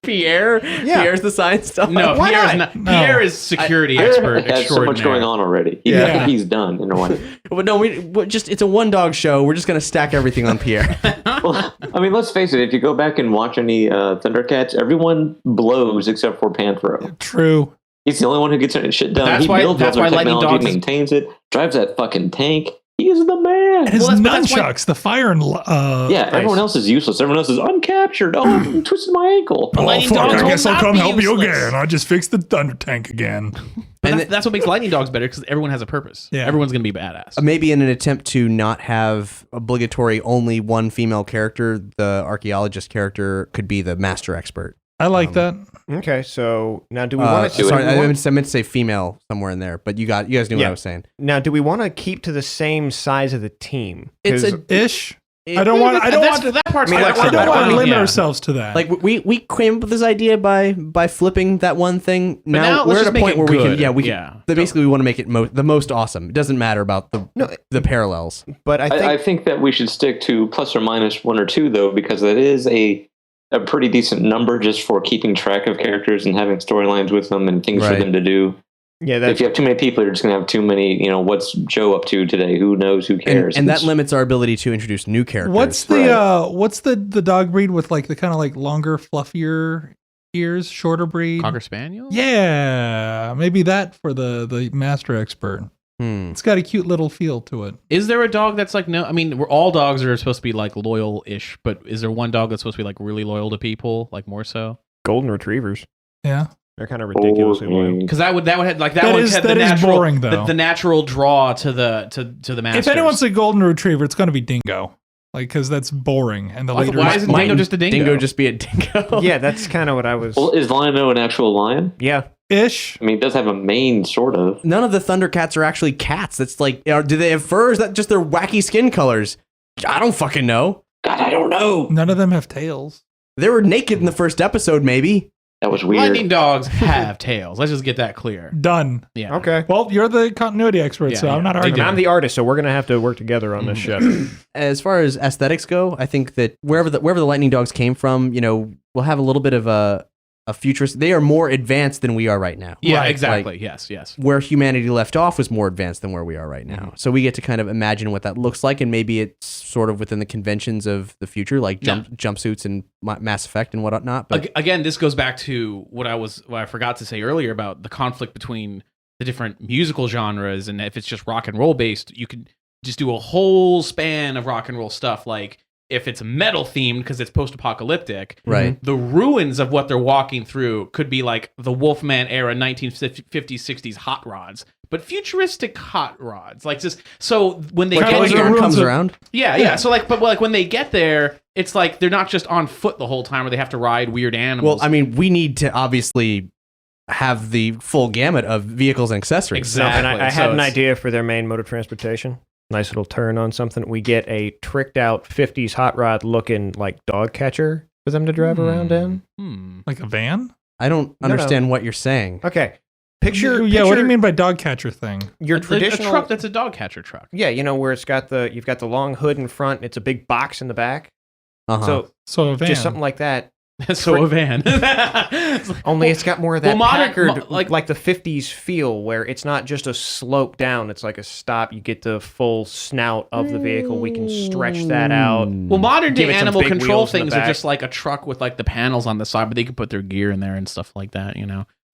Speaker 1: Pierre? Yeah. Pierre's the science dog?
Speaker 8: No, Pierre is security expert
Speaker 5: Pierre has so much going on already. He's done in a way.
Speaker 1: But no, it's a one dog show. We're just going to stack everything on Pierre.
Speaker 5: Well, I mean, let's face it. If you go back and watch any Thundercats, everyone blows except for Panthro.
Speaker 3: True.
Speaker 5: He's the only one who gets shit done.
Speaker 8: That's
Speaker 5: He
Speaker 8: why
Speaker 5: builds all their
Speaker 8: Lightning
Speaker 5: technology,
Speaker 8: Dogs
Speaker 5: maintains it, drives that fucking tank. He is the man.
Speaker 3: His nunchucks, the fire and
Speaker 5: everyone else is useless. Everyone else is, I'm captured. Oh, I twisted my ankle.
Speaker 3: Oh, fuck, I guess I'll come help you again. I just fixed the thunder tank again.
Speaker 8: And that's what makes Lightning Dogs better, because everyone has a purpose. Yeah. Everyone's going to be badass.
Speaker 1: Maybe in an attempt to not have obligatory only one female character, the archaeologist character could be the master expert.
Speaker 3: I like that.
Speaker 4: Okay, so now do we want to...
Speaker 1: Sorry, I meant to say female somewhere in there, but you guys knew what I was saying.
Speaker 4: Now, do we want to keep to the same size of the team?
Speaker 3: It's a ish. I don't want to limit ourselves to that.
Speaker 1: Like we came up with this idea by flipping that one thing. Now we're at a point where basically we want to make it the most awesome. It doesn't matter about the parallels.
Speaker 4: But
Speaker 5: I think that we should stick to plus or minus 1 or 2 though, because that is a pretty decent number just for keeping track of characters and having storylines with them and things for them to do. Yeah, if you have too many people, you're just going to have too many, what's Joe up to today? Who knows? Who cares?
Speaker 1: And that limits our ability to introduce new characters.
Speaker 3: What's the dog breed with like the kind of like longer, fluffier ears, shorter breed?
Speaker 8: Cocker Spaniel?
Speaker 3: Yeah, maybe that for the master expert. It's got a cute little feel to it.
Speaker 8: Is there a dog that's like, all dogs are supposed to be like loyal-ish, but is there one dog that's supposed to be like really loyal to people, like more so?
Speaker 4: Golden Retrievers.
Speaker 3: Yeah.
Speaker 4: They're kind of ridiculously loyal.
Speaker 8: Because that would have like that
Speaker 3: That
Speaker 8: one
Speaker 3: is-
Speaker 8: had
Speaker 3: that
Speaker 8: the
Speaker 3: is
Speaker 8: natural
Speaker 3: boring, though.
Speaker 8: the natural draw to the masters.
Speaker 3: If anyone's a golden retriever, it's going to be Dingo. Like, because that's boring. And the leader.
Speaker 8: Why isn't Dingo just a dingo?
Speaker 1: Dingo just be a dingo.
Speaker 4: Yeah, that's kind of what I was.
Speaker 5: Well, is Lionel an actual lion?
Speaker 4: Yeah.
Speaker 3: ish?
Speaker 5: I mean, it does have a mane, sort of.
Speaker 1: None of the Thundercats are actually cats. That's like, do they have fur? Is that just their wacky skin colors? I don't fucking know.
Speaker 5: God, I don't know.
Speaker 3: None of them have tails.
Speaker 1: They were naked in the first episode, maybe.
Speaker 5: That was weird.
Speaker 8: Lightning dogs have tails. Let's just get that clear.
Speaker 3: Done.
Speaker 8: Yeah.
Speaker 4: Okay.
Speaker 3: Well, you're the continuity expert,
Speaker 8: Yeah,
Speaker 3: so I'm
Speaker 8: yeah.
Speaker 3: not arguing.
Speaker 4: I'm the artist, so we're gonna have to work together on this shit.
Speaker 1: As far as aesthetics go, I think that wherever the lightning dogs came from, we'll have a little bit of a futurist. They are more advanced than we are right now.
Speaker 8: Yeah,
Speaker 3: Right.
Speaker 8: exactly.
Speaker 1: Like,
Speaker 8: yes.
Speaker 1: where humanity left off was more advanced than where we are right now. So we get to kind of imagine what that looks like, and maybe it's sort of within the conventions of the future, like jumpsuits and Mass Effect and whatnot. But
Speaker 8: Again, this goes back to what I forgot to say earlier about the conflict between the different musical genres, and if it's just rock and roll based, you could just do a whole span of rock and roll stuff. Like if it's metal themed because it's post-apocalyptic,
Speaker 1: right.
Speaker 8: the ruins of what they're walking through could be like the Wolfman era 1950s 60s hot rods, but futuristic hot rods. Like just so when they
Speaker 1: Like
Speaker 8: get
Speaker 1: when
Speaker 8: here,
Speaker 1: Storm comes around.
Speaker 8: yeah. So like, but like when they get there, it's like they're not just on foot the whole time, or they have to ride weird animals.
Speaker 1: Well, I mean, we need to obviously have the full gamut of vehicles and accessories.
Speaker 8: Exactly.
Speaker 4: And I
Speaker 8: So
Speaker 4: had an
Speaker 8: it's-
Speaker 4: idea for their main mode of transportation. Nice little turn on something. We get a tricked out 50s hot rod looking like dog catcher for them to drive around in.
Speaker 3: Like a van?
Speaker 1: I don't understand what you're saying.
Speaker 4: Okay. Picture.
Speaker 3: What do you mean by dog catcher thing?
Speaker 4: Your
Speaker 8: a
Speaker 4: traditional
Speaker 8: truck that's a dog catcher truck.
Speaker 4: Yeah, where it's got you've got the long hood in front, and it's a big box in the back.
Speaker 1: Uh-huh.
Speaker 3: So a van.
Speaker 4: Just something like that.
Speaker 8: So a van.
Speaker 4: Only it's got more of that
Speaker 8: Well, modern-
Speaker 4: Packard,
Speaker 8: like-
Speaker 4: like the 50s feel, where it's not just a slope down, it's like a stop. You get the full snout of the vehicle. We can stretch that out.
Speaker 8: Well, modern
Speaker 4: Give
Speaker 8: day
Speaker 4: it some
Speaker 8: animal
Speaker 4: big
Speaker 8: control
Speaker 4: wheels in the
Speaker 8: things are
Speaker 4: back.
Speaker 8: just like a truck with like the panels on the side, but they can put their gear in there and stuff like that.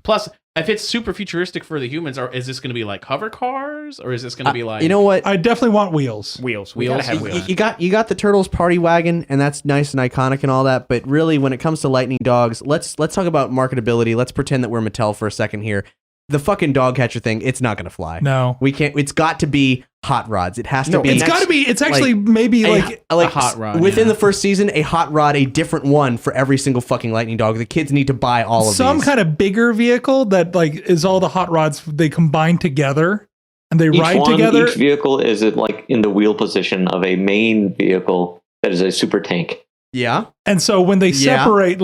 Speaker 8: Plus, if it's super futuristic for the humans, is this going to be like hover cars, or is this going to be like
Speaker 1: You know what?
Speaker 3: I definitely want wheels.
Speaker 4: Wheels.
Speaker 8: Wheels.
Speaker 4: We gotta have wheels.
Speaker 1: You got the Turtles party wagon, and that's nice and iconic and all that. But really, when it comes to lightning dogs, let's talk about marketability. Let's pretend that we're Mattel for a second here. The fucking dog catcher thing, it's not going to fly.
Speaker 3: No.
Speaker 1: We can't. It's got to be hot rods. It has to be.
Speaker 3: It's got to be. It's actually
Speaker 1: like,
Speaker 3: maybe like
Speaker 8: a hot rod
Speaker 1: within
Speaker 8: yeah.
Speaker 1: the first season. A hot rod, a different one for every single fucking lightning dog. The kids need to buy all of
Speaker 3: some
Speaker 1: these.
Speaker 3: kind of bigger vehicle that like is all the hot rods they combine together and they ride together.
Speaker 5: Each vehicle is like in the wheel position of a main vehicle that is a super tank.
Speaker 1: Yeah.
Speaker 3: And so when they separate,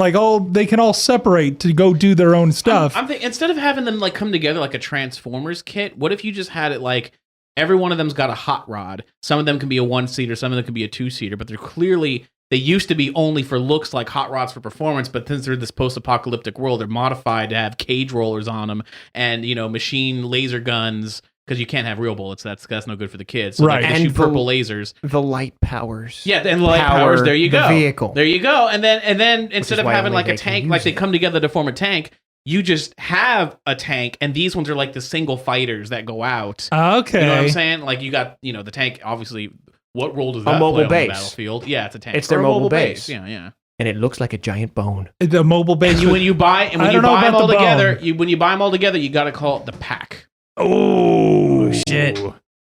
Speaker 3: they can all separate to go do their own stuff.
Speaker 8: I'm thinking instead of having them like come together like a Transformers kit, what if you just had it like every one of them's got a hot rod? Some of them can be a 1-seater, some of them can be a 2-seater, but they used to be only for looks like hot rods for performance, but since they're in this post-apocalyptic world, they're modified to have cage rollers on them and machine laser guns. Because you can't have real bullets. That's no good for the kids. So
Speaker 3: Right.
Speaker 8: they
Speaker 4: And
Speaker 8: shoot purple lasers.
Speaker 4: The light powers.
Speaker 8: Yeah, and the light powers. There you
Speaker 4: the
Speaker 8: go.
Speaker 4: vehicle.
Speaker 8: There you go. And then instead of
Speaker 4: why
Speaker 8: having
Speaker 4: only
Speaker 8: like a
Speaker 4: they can
Speaker 8: tank,
Speaker 4: use
Speaker 8: like they
Speaker 4: it.
Speaker 8: come together to form a tank, you just have a tank, and these ones are like the single fighters that go out.
Speaker 3: Okay.
Speaker 8: You know what I'm saying? Like you got the tank. Obviously, what role does that
Speaker 4: mobile
Speaker 8: play on
Speaker 4: base.
Speaker 8: the battlefield? Yeah, it's a tank.
Speaker 4: It's their
Speaker 8: Or a
Speaker 4: mobile base.
Speaker 8: Yeah.
Speaker 4: And it looks like a giant bone.
Speaker 3: The mobile base.
Speaker 8: When you buy them all together,
Speaker 3: bone.
Speaker 8: when you buy them all together, you got to call it the pack.
Speaker 3: Oh
Speaker 1: shit.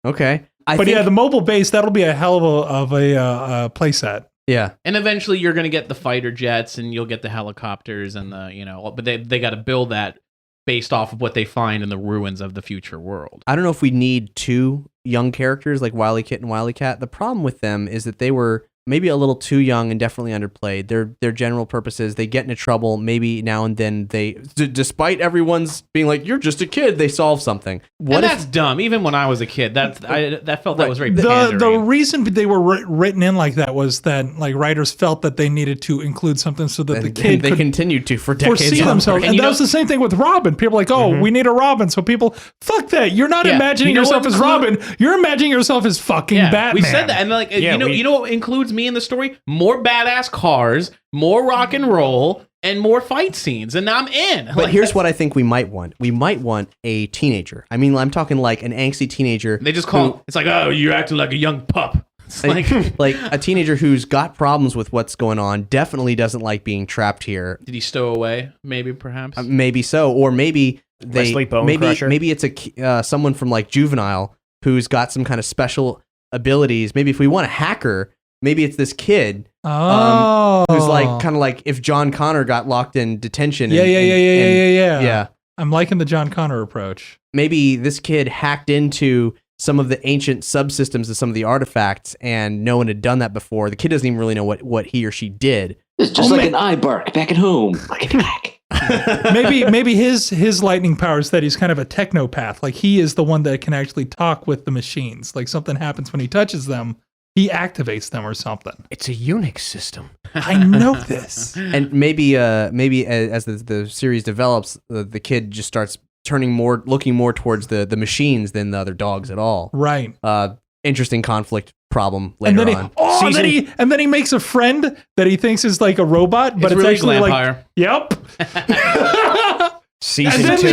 Speaker 1: Okay.
Speaker 3: But yeah, the mobile base, that'll be a hell of a playset.
Speaker 1: Yeah.
Speaker 8: And eventually you're going to get the fighter jets and you'll get the helicopters and but they got to build that based off of what they find in the ruins of the future world.
Speaker 1: I don't know if we need two young characters like Wile E. Kit and Wile E. Cat. The problem with them is that they were maybe a little too young and definitely underplayed. Their general purposes, they get into trouble maybe now and then. Despite everyone's being like, "You're just a kid," they solve something.
Speaker 8: That's dumb. Even when I was a kid, that felt that was very
Speaker 3: The
Speaker 8: pandering.
Speaker 3: reason they were written in like that was that like writers felt that they needed to include something so that the kid
Speaker 1: they
Speaker 3: could
Speaker 1: continued to for decades.
Speaker 3: foresee themselves. And that was the same thing with Robin. People were like, oh, we need a Robin. So people, fuck that. You're not imagining yourself as Robin. You're imagining yourself as fucking Batman.
Speaker 8: We said that, and like you know what includes me in the story? More badass cars, more rock and roll, and more fight scenes, and I'm in.
Speaker 1: But here's what I think we might want. We might want a teenager. I mean, I'm talking like an angsty teenager.
Speaker 8: They just call it's like, oh, you're acting like a young pup. It's like,
Speaker 1: like a teenager who's got problems with what's going on definitely doesn't like being trapped here.
Speaker 8: did he stow away? Maybe, perhaps.
Speaker 1: Maybe so, or maybe
Speaker 4: Wesley Bone
Speaker 1: maybe
Speaker 4: Crusher?
Speaker 1: maybe it's a someone from like Juvenile who's got some kind of special abilities. Maybe if we want a hacker, maybe it's this kid who's like kind of like if John Connor got locked in detention.
Speaker 3: Yeah. I'm liking the John Connor approach.
Speaker 1: Maybe this kid hacked into some of the ancient subsystems of some of the artifacts, and no one had done that before. The kid doesn't even really know what he or she did.
Speaker 5: It's just like an iBark back at home.
Speaker 3: maybe his lightning power is that he's kind of a technopath. Like he is the one that can actually talk with the machines. Like something happens when he touches them, he activates them or something.
Speaker 4: It's a Unix system.
Speaker 3: I know this.
Speaker 1: And maybe as the series develops, the kid just starts looking more towards the machines than the other dogs at all.
Speaker 3: Right.
Speaker 1: Interesting conflict problem later on.
Speaker 3: And then he makes a friend that he thinks is like a robot, but it's
Speaker 8: really
Speaker 3: actually
Speaker 8: Glampire.
Speaker 3: Yep.
Speaker 4: Season
Speaker 3: and
Speaker 4: 2.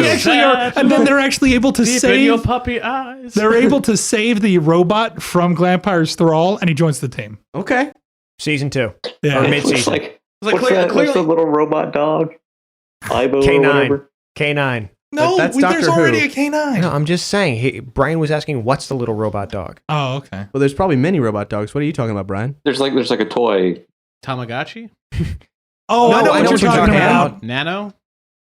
Speaker 3: And then they're actually able to
Speaker 8: Deep in
Speaker 3: save
Speaker 8: your puppy eyes.
Speaker 3: They're able to save the robot from Glampire's thrall, and he joins the team.
Speaker 1: Okay.
Speaker 4: Season 2.
Speaker 3: Yeah.
Speaker 4: Or mid-season.
Speaker 5: What's the little robot dog? Ibo or whatever?
Speaker 4: K9.
Speaker 3: No,
Speaker 1: That's
Speaker 3: there's
Speaker 1: Doctor
Speaker 3: already
Speaker 1: Who.
Speaker 3: a K9.
Speaker 4: No, I'm just saying. Brian was asking, what's the little robot dog?
Speaker 3: Oh, okay.
Speaker 1: Well, there's probably many robot dogs. What are you talking about, Brian?
Speaker 5: There's like a toy.
Speaker 8: Tamagotchi?
Speaker 3: Oh,
Speaker 4: No,
Speaker 3: I know what you're talking about.
Speaker 8: Nano?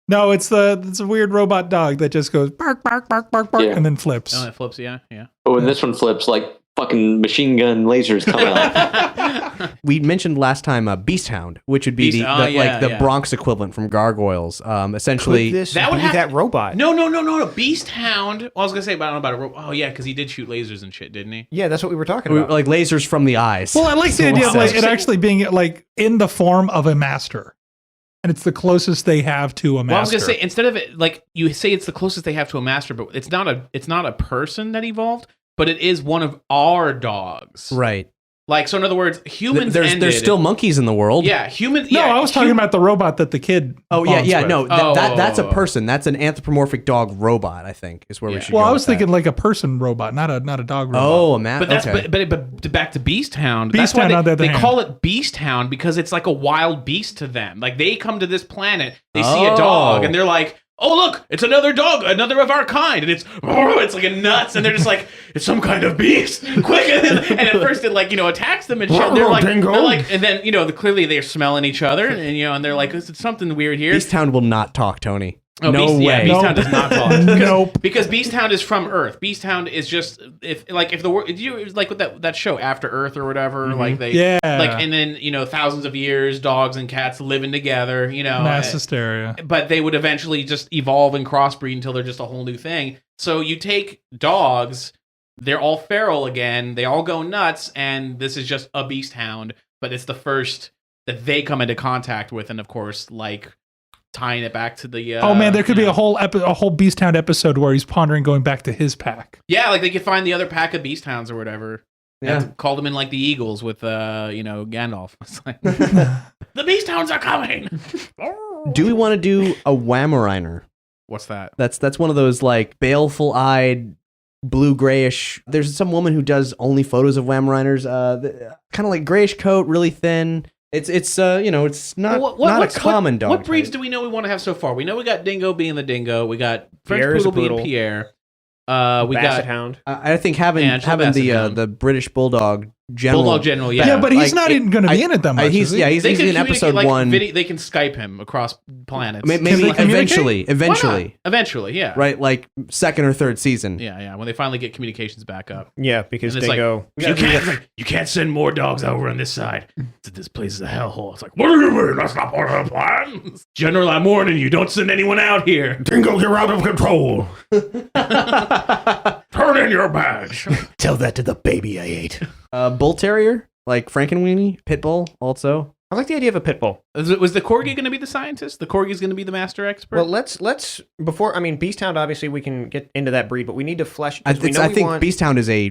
Speaker 3: No, it's a weird robot dog that just goes bark, bark, bark, bark, bark,
Speaker 5: Yeah.
Speaker 3: and then flips.
Speaker 8: Oh, it flips, yeah.
Speaker 5: Oh, and this one flips like fucking machine gun lasers come out.
Speaker 1: We mentioned last time Beast Hound, which would be the Bronx equivalent from Gargoyles. Essentially,
Speaker 4: Could this
Speaker 8: That would
Speaker 4: be
Speaker 8: have-
Speaker 4: that robot?
Speaker 8: No. Beast Hound. Well, I was going to say, but I don't know about a robot. Oh, yeah, because he did shoot lasers and shit, didn't he?
Speaker 4: Yeah, that's what we were talking about.
Speaker 1: like lasers from the eyes.
Speaker 3: Well, I like the idea of like, it actually being like in the form of a master. And it's the closest they have to a master.
Speaker 8: Well, I was gonna say instead of it, like you say, it's the closest they have to a master, but it's not a person that evolved, but it is one of our dogs,
Speaker 1: right.
Speaker 8: Like so, in other words, humans.
Speaker 1: There's still monkeys in the world.
Speaker 8: Yeah, humans.
Speaker 3: No,
Speaker 8: Yeah,
Speaker 3: I was talking about the robot that the kid.
Speaker 1: Oh
Speaker 3: bonds with.
Speaker 1: no, that's a person. That's an anthropomorphic dog robot. I think is where we should.
Speaker 3: Well,
Speaker 1: go
Speaker 3: I was
Speaker 1: with that.
Speaker 3: thinking like a person robot, not a dog robot.
Speaker 1: Oh, a man.
Speaker 8: But that's
Speaker 1: okay.
Speaker 8: but back to Beast Hound.
Speaker 3: Beast
Speaker 8: That's why
Speaker 3: Hound, on the other
Speaker 8: they
Speaker 3: hand.
Speaker 8: call it Beast Hound because it's like a wild beast to them. Like they come to this planet, they see a dog, and they're like, "Oh, look, it's another dog, another of our kind," and it's like a nuts, and they're just like, "It's some kind of beast, quick!" And at first it attacks them and shit. And they're like, and then clearly they're smelling each other, and they're like, "There's something weird here."
Speaker 1: Beast Hound will not talk, Tony.
Speaker 8: Oh,
Speaker 1: no
Speaker 8: Beast,
Speaker 1: way.
Speaker 8: Yeah, Beast Hound does not talk.
Speaker 3: Nope.
Speaker 8: Because Beast Hound is from Earth. Beast Hound is just if the world like with that show After Earth or whatever.
Speaker 1: Mm-hmm.
Speaker 8: Like they and then thousands of years, dogs and cats living together.
Speaker 3: Mass hysteria.
Speaker 8: But they would eventually just evolve and crossbreed until they're just a whole new thing. So you take dogs, they're all feral again. They all go nuts, and this is just a Beast Hound. But it's the first that they come into contact with, and of course, tying it back to the
Speaker 3: oh man, there could be a whole Beast Hound episode where he's pondering going back to his pack.
Speaker 8: Yeah, like they could find the other pack of Beast Hounds or whatever.
Speaker 1: Yeah,
Speaker 8: call them in like the Eagles with Gandalf. It's like the Beast Hounds are coming.
Speaker 1: Do we want to do a Whammeriner?
Speaker 8: What's that?
Speaker 1: That's one of those like baleful eyed, blue grayish. There's some woman who does only photos of Whammeriners. Kind of like grayish coat, really thin. It's it's not a common dog.
Speaker 8: What breeds
Speaker 1: type.
Speaker 8: do we know we want to have so far? We know we got Dingo being the Dingo. We got French
Speaker 4: Pierre's
Speaker 8: Poodle
Speaker 4: a poodle.
Speaker 8: being Pierre. We
Speaker 4: Basset
Speaker 8: got
Speaker 4: Hound.
Speaker 1: I think having
Speaker 8: Basset Hound.
Speaker 1: the British Bulldog General.
Speaker 8: Bulldog General. Yeah,
Speaker 3: Yeah, but he's
Speaker 1: Like,
Speaker 3: not even going to be in it that much.
Speaker 1: He's
Speaker 3: is he?
Speaker 1: he's in episode one.
Speaker 8: They can Skype him across planets.
Speaker 1: Maybe
Speaker 3: they
Speaker 1: eventually,
Speaker 8: Eventually, yeah.
Speaker 1: right? Like second or third season.
Speaker 8: Yeah. When they finally get communications back up.
Speaker 4: Yeah, because
Speaker 8: And it's
Speaker 4: Dingo.
Speaker 8: You can't send more dogs over on this side. This place is a hellhole. It's like, what do you mean? That's not part of the plans. General, I'm warning you. Don't send anyone out here.
Speaker 4: Dingo, you're out of control.
Speaker 8: Turn in your badge.
Speaker 4: Tell that to the baby I ate.
Speaker 1: Bull Terrier, like Frankenweenie, Pit Bull, also.
Speaker 4: I like the idea of a pit bull.
Speaker 8: Was the Corgi going to be the scientist? The Corgi's going to be the master expert?
Speaker 4: Well, let's before. I mean, Beast Hound. Obviously, we can get into that breed, but we need to flesh.
Speaker 1: I think Beast Hound is a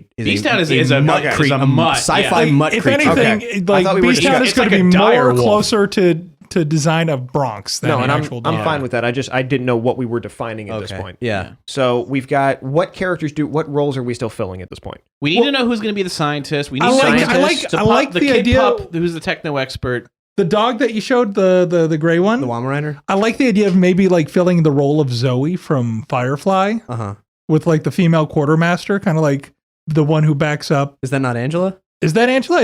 Speaker 8: mutt
Speaker 1: creature,
Speaker 8: mutt,
Speaker 1: sci-fi
Speaker 8: yeah.
Speaker 1: mutt
Speaker 3: If
Speaker 1: creature.
Speaker 3: anything,
Speaker 4: I thought we were
Speaker 3: Beast Hound is
Speaker 8: it's
Speaker 3: going
Speaker 8: like
Speaker 3: to
Speaker 8: a
Speaker 3: be
Speaker 8: dire
Speaker 3: more
Speaker 8: wolf.
Speaker 3: closer to to design a Bronx than an actual dog.
Speaker 4: I'm fine with that. I didn't know what we were defining at this point.
Speaker 1: Yeah.
Speaker 4: So we've got what roles are we still filling at this point?
Speaker 8: We need to know who's going to be the scientist. We need
Speaker 3: I like the
Speaker 8: kid
Speaker 3: idea.
Speaker 8: pup, who's the techno expert.
Speaker 3: The dog that you showed, the gray one,
Speaker 1: The Weimaraner?
Speaker 3: I like the idea of maybe like filling the role of Zoe from Firefly with like the female quartermaster, kind of like the one who backs up.
Speaker 1: Is that not Angela?
Speaker 3: Is that Angela?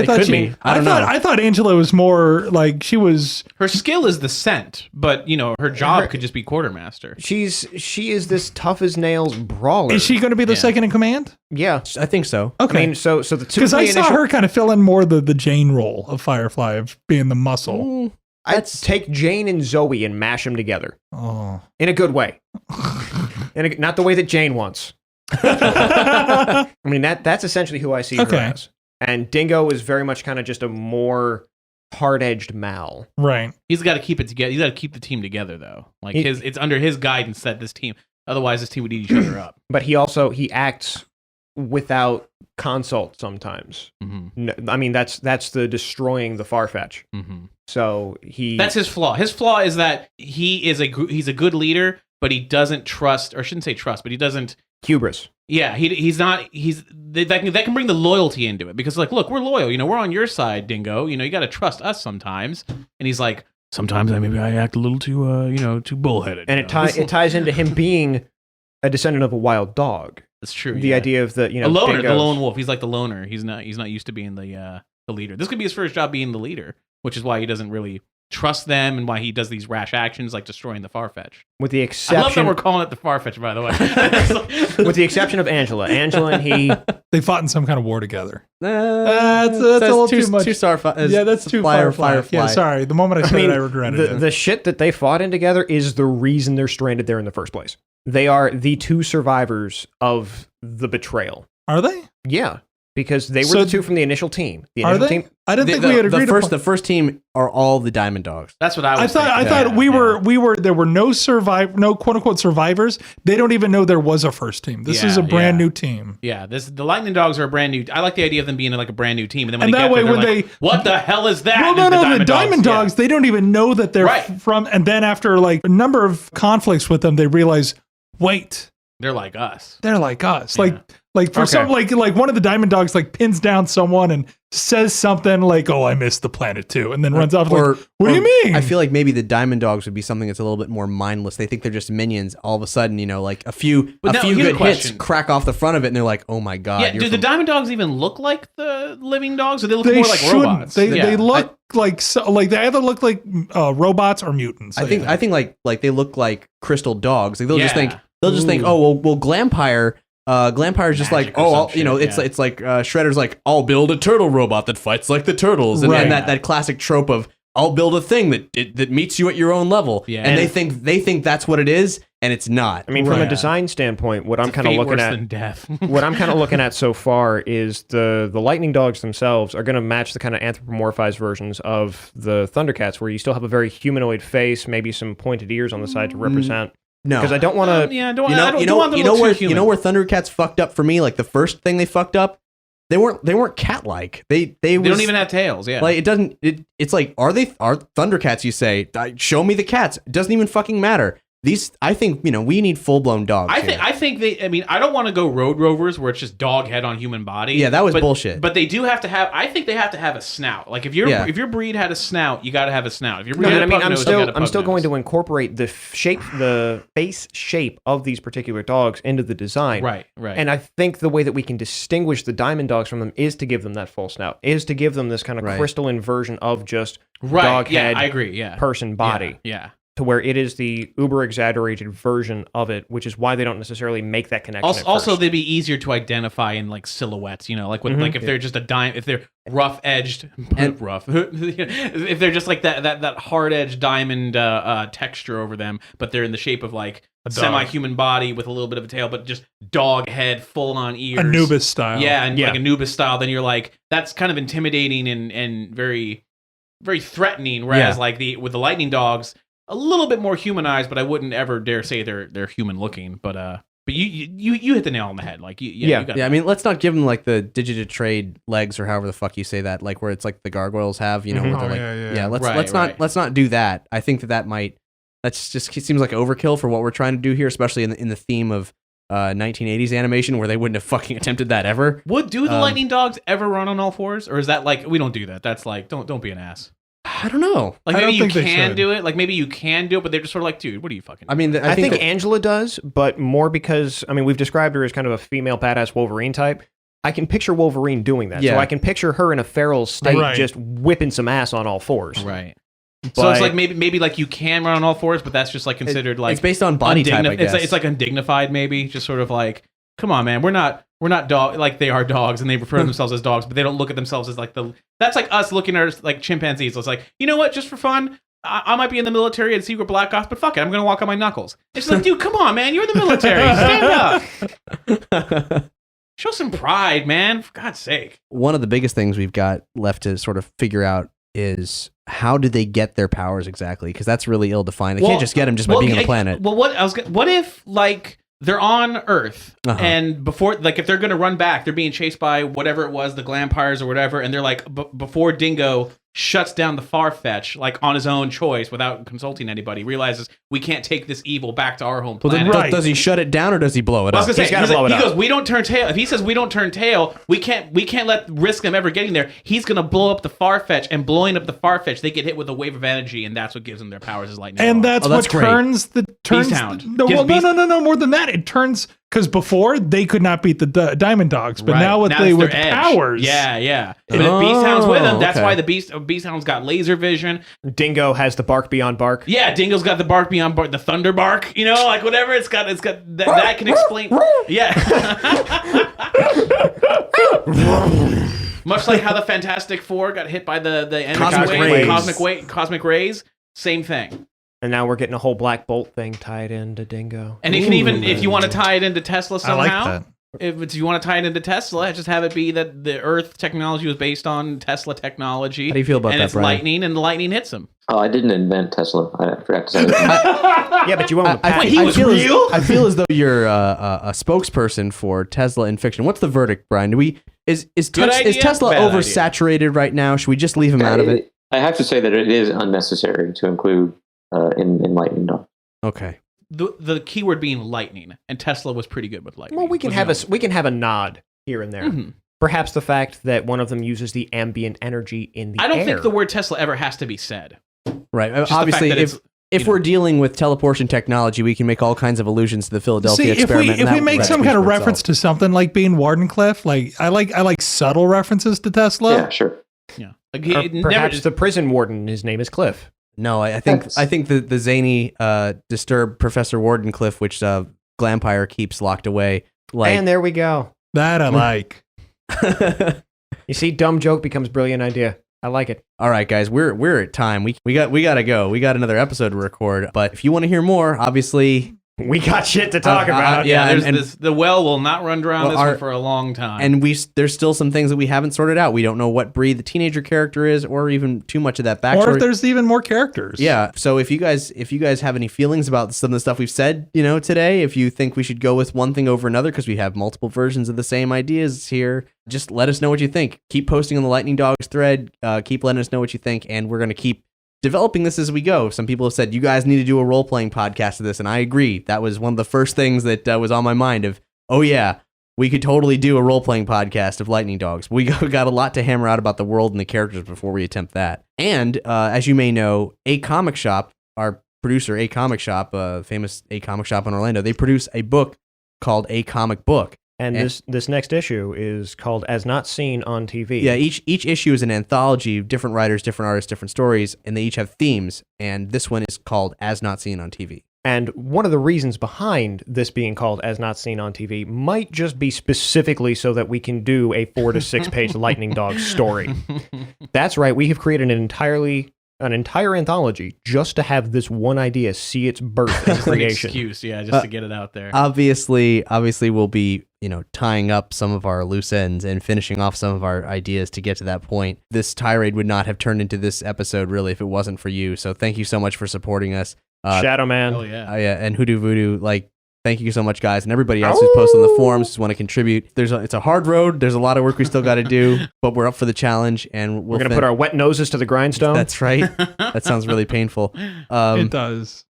Speaker 3: I thought Angela was more like she was.
Speaker 8: Her skill is the scent, but her job could just be quartermaster.
Speaker 4: She is this tough as nails brawler.
Speaker 3: Is she going to be the second in command?
Speaker 4: Yeah,
Speaker 1: I think so.
Speaker 3: Okay.
Speaker 4: I mean, so the two
Speaker 3: because I saw her kind of fill in more the Jane role of Firefly of being the muscle.
Speaker 4: I'd take Jane and Zoe and mash them together.
Speaker 3: Oh,
Speaker 4: in a good way, not the way that Jane wants. I mean that's essentially who I see her as. And Dingo is very much kind of just a more hard-edged Mal.
Speaker 3: Right.
Speaker 8: He's got to keep it together. He's got to keep the team together, though. Like it's under his guidance that this team. Otherwise, this team would eat each other up.
Speaker 4: But he acts without consult sometimes. Mm-hmm. No, I mean, that's the destroying the Farfetch.
Speaker 8: Mm-hmm.
Speaker 4: So that's
Speaker 8: his flaw. His flaw is that he's a good leader, but he doesn't trust, or I shouldn't say trust, but he doesn't
Speaker 4: hubris.
Speaker 8: Yeah, that can bring the loyalty into it because like, look, we're loyal. We're on your side, Dingo. You got to trust us sometimes. And he's like, sometimes maybe I act a little too bullheaded.
Speaker 4: And it ties into him being a descendant of a wild dog.
Speaker 8: That's true.
Speaker 4: The idea of the
Speaker 8: a loner, the lone wolf. He's like the loner. He's not used to being the leader. This could be his first job being the leader, which is why he doesn't really trust them and why he does these rash actions like destroying the Farfetch.
Speaker 4: With the exception,
Speaker 8: I love that we're calling it the Farfetch, by the way.
Speaker 4: With the exception of Angela and he,
Speaker 3: they fought in some kind of war together. That's a little too much. That's too Firefly. Yeah, sorry. The moment I said it, I regretted it.
Speaker 4: The shit that they fought in together is the reason they're stranded there in the first place. They are the two survivors of the betrayal.
Speaker 3: Are they?
Speaker 4: Yeah. Because they were the two from the initial team. The initial team.
Speaker 3: I didn't think we had agreed.
Speaker 1: The first team are all the Diamond Dogs.
Speaker 8: That's what I
Speaker 3: thought. I thought we were. There were no quote unquote survivors. They don't even know there was a first team. This is a brand new team.
Speaker 8: Yeah, the Lightning Dogs are a brand new. I like the idea of them being like a brand new team. And then when what the hell is that?
Speaker 3: Well, no, the Diamond Dogs. They don't even know that they're from. And then after like a number of conflicts with them, they realize, wait,
Speaker 8: they're like us.
Speaker 3: They're like us. Yeah. Like for some like one of the Diamond Dogs like pins down someone and says something like, "Oh, I missed the planet too," and then runs off. What do you mean?
Speaker 1: I feel like maybe the Diamond Dogs would be something that's a little bit more mindless. They think they're just minions. All of a sudden, like a few good hits crack off the front of it, and they're like, "Oh my god!"
Speaker 8: Yeah, do the Diamond Dogs even look like the living dogs, or they look more like robots?
Speaker 3: They look like they either look like robots or mutants.
Speaker 1: I think like they look like crystal dogs. Like they'll just think, "Oh, well, Glampire." Glampire's just like, it's like Shredder's like, I'll build a turtle robot that fights like the turtles, and that classic trope of I'll build a thing that meets you at your own level, and they think that's what it is, and it's not.
Speaker 4: I mean, from a design standpoint, what I'm kind of looking at, what I'm kind of looking at so far is the Lightning Dogs themselves are going to match the kind of anthropomorphized versions of the Thundercats, where you still have a very humanoid face, maybe some pointed ears on the side to represent.
Speaker 1: No,
Speaker 4: because I don't want to.
Speaker 8: I don't want them to look too human.
Speaker 1: You know where Thundercats fucked up for me? Like the first thing they fucked up, they weren't cat-like. They
Speaker 8: don't even have tails. Yeah,
Speaker 1: like it's like are Thundercats? You say, show me the cats. It doesn't even fucking matter. I think we need full-blown dogs.
Speaker 8: I think I don't want to go Road Rovers where it's just dog head on human body.
Speaker 1: Yeah, that was bullshit.
Speaker 8: But they do have to have. I think they have to have a snout. Like if your breed had a snout, you got to have a snout. If your breed had a pug nose,
Speaker 4: I'm still going to incorporate the face shape of these particular dogs into the design.
Speaker 8: Right.
Speaker 4: And I think the way that we can distinguish the Diamond Dogs from them is to give them that full snout. Is to give them this kind of crystalline version of just dog head.
Speaker 8: I agree. Yeah.
Speaker 4: Person body.
Speaker 8: Yeah.
Speaker 4: To where it is the uber exaggerated version of it, which is why they don't necessarily make that connection.
Speaker 8: Also, they'd be easier to identify in like silhouettes, like if they're just if they're rough edged, if they're just like that hard edged diamond texture over them, but they're in the shape of like a semi-human body with a little bit of a tail, but just dog head, full on ears,
Speaker 3: Anubis style.
Speaker 8: Like Anubis style. Then you're like, that's kind of intimidating and very, very threatening. Whereas with the Lightning Dogs, a little bit more humanized, but I wouldn't ever dare say they're human looking. But But you hit the nail on the head. Like you got
Speaker 1: I mean, let's not give them like the Digitrade legs or however the fuck you say that, like where it's like the gargoyles have, you know, where they're like, let's not do that. I think that's just seems like overkill for what we're trying to do here, especially in the theme of 1980s animation where they wouldn't have fucking attempted that ever.
Speaker 8: Would the lightning dogs ever run on all fours, or is that like we don't do that? That's like don't be an ass.
Speaker 1: I don't know.
Speaker 8: Like maybe you can do it. Like maybe you can do it, but they're just sort of like, dude, what are you fucking doing?
Speaker 1: I mean,
Speaker 4: I think Angela does, but more because I mean we've described her as kind of a female badass Wolverine type. I can picture Wolverine doing that, so I can picture her in a feral state, just whipping some ass on all fours.
Speaker 8: Right. So it's like maybe like you can run on all fours, but that's just like considered like
Speaker 1: it's based on body type. I guess
Speaker 8: it's like undignified, maybe just sort of like, come on, man, we're not dog like they are dogs and they refer to themselves as dogs, but they don't look at themselves as like that's like us looking at us like chimpanzees. So it's like, you know what, just for fun, I might be in the military and secret black ops, but fuck it, I'm gonna walk on my knuckles. It's like, dude, come on, man, you're in the military, stand up. Show some pride, man, for God's sake.
Speaker 1: One of the biggest things we've got left to sort of figure out is how do they get their powers exactly? Because that's really ill-defined. They can't just get them just by being on the planet.
Speaker 8: Well, what if like they're on Earth and before, like if they're going to run back, they're being chased by whatever it was, the Glampires or whatever, and they're like before Dingo shuts down the Farfetch like on his own choice without consulting anybody, realizes we can't take this evil back to our home planet.
Speaker 1: Then does he shut it down or does he blow it up?
Speaker 8: I was gonna say, he goes, we don't turn tail. If he says we don't turn tail, we can't risk them ever getting there. He's gonna blow up the Farfetch, and blowing up the Farfetch, they get hit with a wave of energy, and that's what gives them their powers as lightning.
Speaker 3: And that's what turns
Speaker 8: Beasthound.
Speaker 3: No, more than that. It turns because before they could not beat the Diamond Dogs, but now with the powers,
Speaker 8: yeah. But if Beasthound's with them, that's why the Beasthound's got laser vision.
Speaker 4: Dingo has the bark beyond bark.
Speaker 8: Yeah, Dingo's got the bark beyond bark, the thunder bark. You know, like whatever it's got that can explain. Yeah. Much like how the Fantastic Four got hit by the cosmic rays. Same thing.
Speaker 4: And now we're getting a whole Black Bolt thing tied into Dingo.
Speaker 8: And it can even, if you want to tie it into Tesla somehow,
Speaker 3: I like that.
Speaker 8: If you want to tie it into Tesla, just have it be that the Earth technology was based on Tesla technology.
Speaker 1: How do you feel about
Speaker 8: and
Speaker 1: that,
Speaker 8: it's
Speaker 1: Brian?
Speaker 8: lightning, and the lightning hits him.
Speaker 5: Oh, I didn't invent Tesla. I forgot to say that.
Speaker 4: Yeah, but you won't.
Speaker 8: He was real?
Speaker 1: I feel as though you're a spokesperson for Tesla in fiction. What's the verdict, Brian? Is Tesla oversaturated right now? Should we just leave him out of it?
Speaker 5: I have to say that it is unnecessary to include in Lightning Dog.
Speaker 1: Okay.
Speaker 8: The keyword being lightning, and Tesla was pretty good with lightning.
Speaker 4: Well, we can have a nod here and there. Mm-hmm. Perhaps the fact that one of them uses the ambient energy in the air.
Speaker 8: I don't think the word Tesla ever has to be said.
Speaker 1: Right. Obviously, if we're dealing with teleportation technology, we can make all kinds of allusions to the Philadelphia experiment.
Speaker 3: If we make some kind of reference to something like being Wardenclyffe, like I like subtle references to Tesla.
Speaker 5: Yeah, sure.
Speaker 8: Yeah.
Speaker 4: Perhaps the prison warden, his name is Cliff.
Speaker 1: No, I think the zany, disturbed Professor Wardenclyffe, which Glampire keeps locked away.
Speaker 4: And there we go.
Speaker 3: That I like.
Speaker 4: You see, dumb joke becomes brilliant idea. I like it.
Speaker 1: All right, guys, we're at time. We gotta go. We got another episode to record. But if you want to hear more, obviously
Speaker 4: we got shit to talk about.
Speaker 8: The well will not run dry on this one for a long time.
Speaker 1: And there's still some things that we haven't sorted out. We don't know what breed the teenager character is, or even too much of that backstory.
Speaker 3: Or if there's even more characters.
Speaker 1: Yeah. So if you guys have any feelings about some of the stuff we've said, today, if you think we should go with one thing over another because we have multiple versions of the same ideas here, just let us know what you think. Keep posting on the Lightning Dogs thread. Keep letting us know what you think, and we're gonna keep developing this as we go. Some people have said you guys need to do a role-playing podcast of this, and I agree. That was one of the first things that was on my mind of, oh yeah, we could totally do a role-playing podcast of Lightning Dogs. We got a lot to hammer out about the world and the characters before we attempt that. And as you may know, A Comic Shop, our producer, A Comic Shop, famous A Comic Shop in Orlando, they produce a book called A Comic Book.
Speaker 4: And this next issue is called As Not Seen on TV.
Speaker 1: Yeah, each issue is an anthology of different writers, different artists, different stories, and they each have themes. And this one is called As Not Seen on TV.
Speaker 4: And one of the reasons behind this being called As Not Seen on TV might just be specifically so that we can do a 4 to 6 page Lightning Dog story. That's right, we have created an entire anthology just to have this one idea see its birth and creation.
Speaker 8: An excuse, just to get it out there.
Speaker 1: Obviously we'll be, tying up some of our loose ends and finishing off some of our ideas to get to that point. This tirade would not have turned into this episode really if it wasn't for you. So thank you so much for supporting us.
Speaker 4: Shadowman.
Speaker 8: Oh yeah.
Speaker 1: And Huduvudu, Thank you so much, guys, and everybody else who's posted on the forums, who's want to contribute. It's a hard road. There's a lot of work we still got to do, but we're up for the challenge, and
Speaker 4: we're going to put our wet noses to the grindstone.
Speaker 1: That's right. That sounds really painful.
Speaker 3: It does.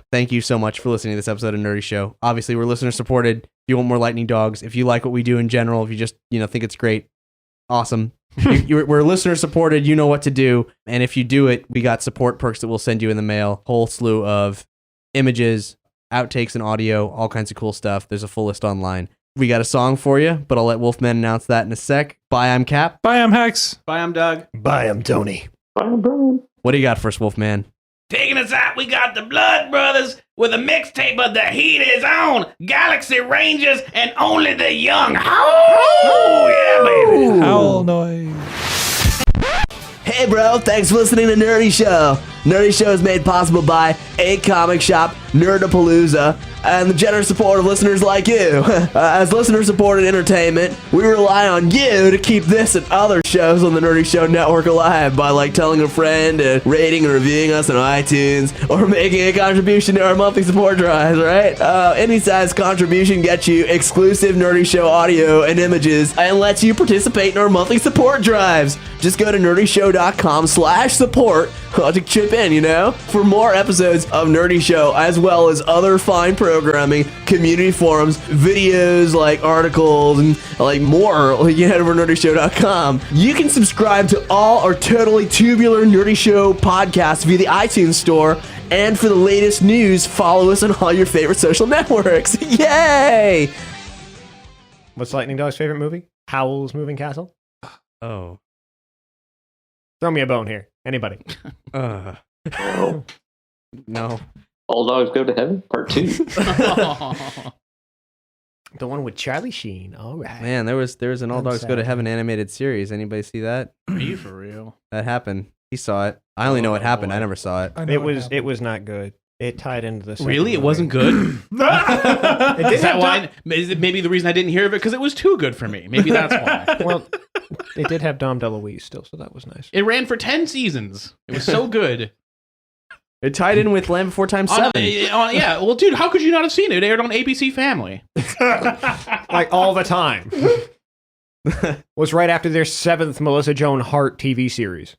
Speaker 1: Thank you so much for listening to this episode of Nerdy Show. Obviously, we're listener supported. If you want more lightning dogs, if you like what we do in general, if you just think it's great, awesome. We're listener supported. You know what to do, and if you do it, we got support perks that we'll send you in the mail. Whole slew of images, outtakes and audio, all kinds of cool stuff. There's a full list online. We got a song for you, but I'll let Wolfman announce that in a sec. Bye, I'm Cap.
Speaker 3: Bye, I'm Hex.
Speaker 8: Bye, I'm Doug.
Speaker 4: Bye, I'm Tony.
Speaker 5: Bye, I'm Brian.
Speaker 1: What do you got for us, Wolfman?
Speaker 7: Taking us out, we got the Blood Brothers with a mixtape of The Heat Is On, Galaxy Rangers, and Only the Young. Oh, yeah, baby.
Speaker 3: Howl noise.
Speaker 9: Hey bro, thanks for listening to Nerdy Show. Nerdy Show is made possible by A Comic Shop, Nerdapalooza, and the generous support of listeners like you. As listener-supported entertainment, we rely on you to keep this and other shows on the Nerdy Show Network alive by telling a friend and rating and reviewing us on iTunes or making a contribution to our monthly support drives, right? Any size contribution gets you exclusive Nerdy Show audio and images and lets you participate in our monthly support drives. Just go to nerdyshow.com/support to chip in, for more episodes of Nerdy Show, as well as other fine programming, community forums, videos, articles, and more. You head over to nerdyshow.com. You can subscribe to all our totally tubular Nerdy Show podcasts via the iTunes store. And for the latest news, follow us on all your favorite social networks. Yay!
Speaker 4: What's Lightning Dog's favorite movie? Howl's Moving Castle?
Speaker 1: Oh.
Speaker 4: Throw me a bone here. Anybody?
Speaker 1: No.
Speaker 5: All Dogs Go to Heaven, Part 2.
Speaker 4: The one with Charlie Sheen. All right.
Speaker 1: Man, there was an All Dogs Go to Heaven animated series. Anybody see that?
Speaker 8: Are you for real?
Speaker 1: That happened. He saw it. I only know what happened. I never saw it.
Speaker 4: It was not good. It tied into the
Speaker 8: Really? It wasn't good? Is that why? Is it maybe the reason I didn't hear of it? Because it was too good for me. Maybe that's why.
Speaker 4: Well, it did have Dom DeLuise still, so that was nice.
Speaker 8: It ran for 10 seasons. It was so good.
Speaker 1: It tied in with Land Before Time 7.
Speaker 8: Yeah. Well, dude, how could you not have seen it? It aired on ABC Family.
Speaker 4: All the time. Was right after their 7th Melissa Joan Hart TV series.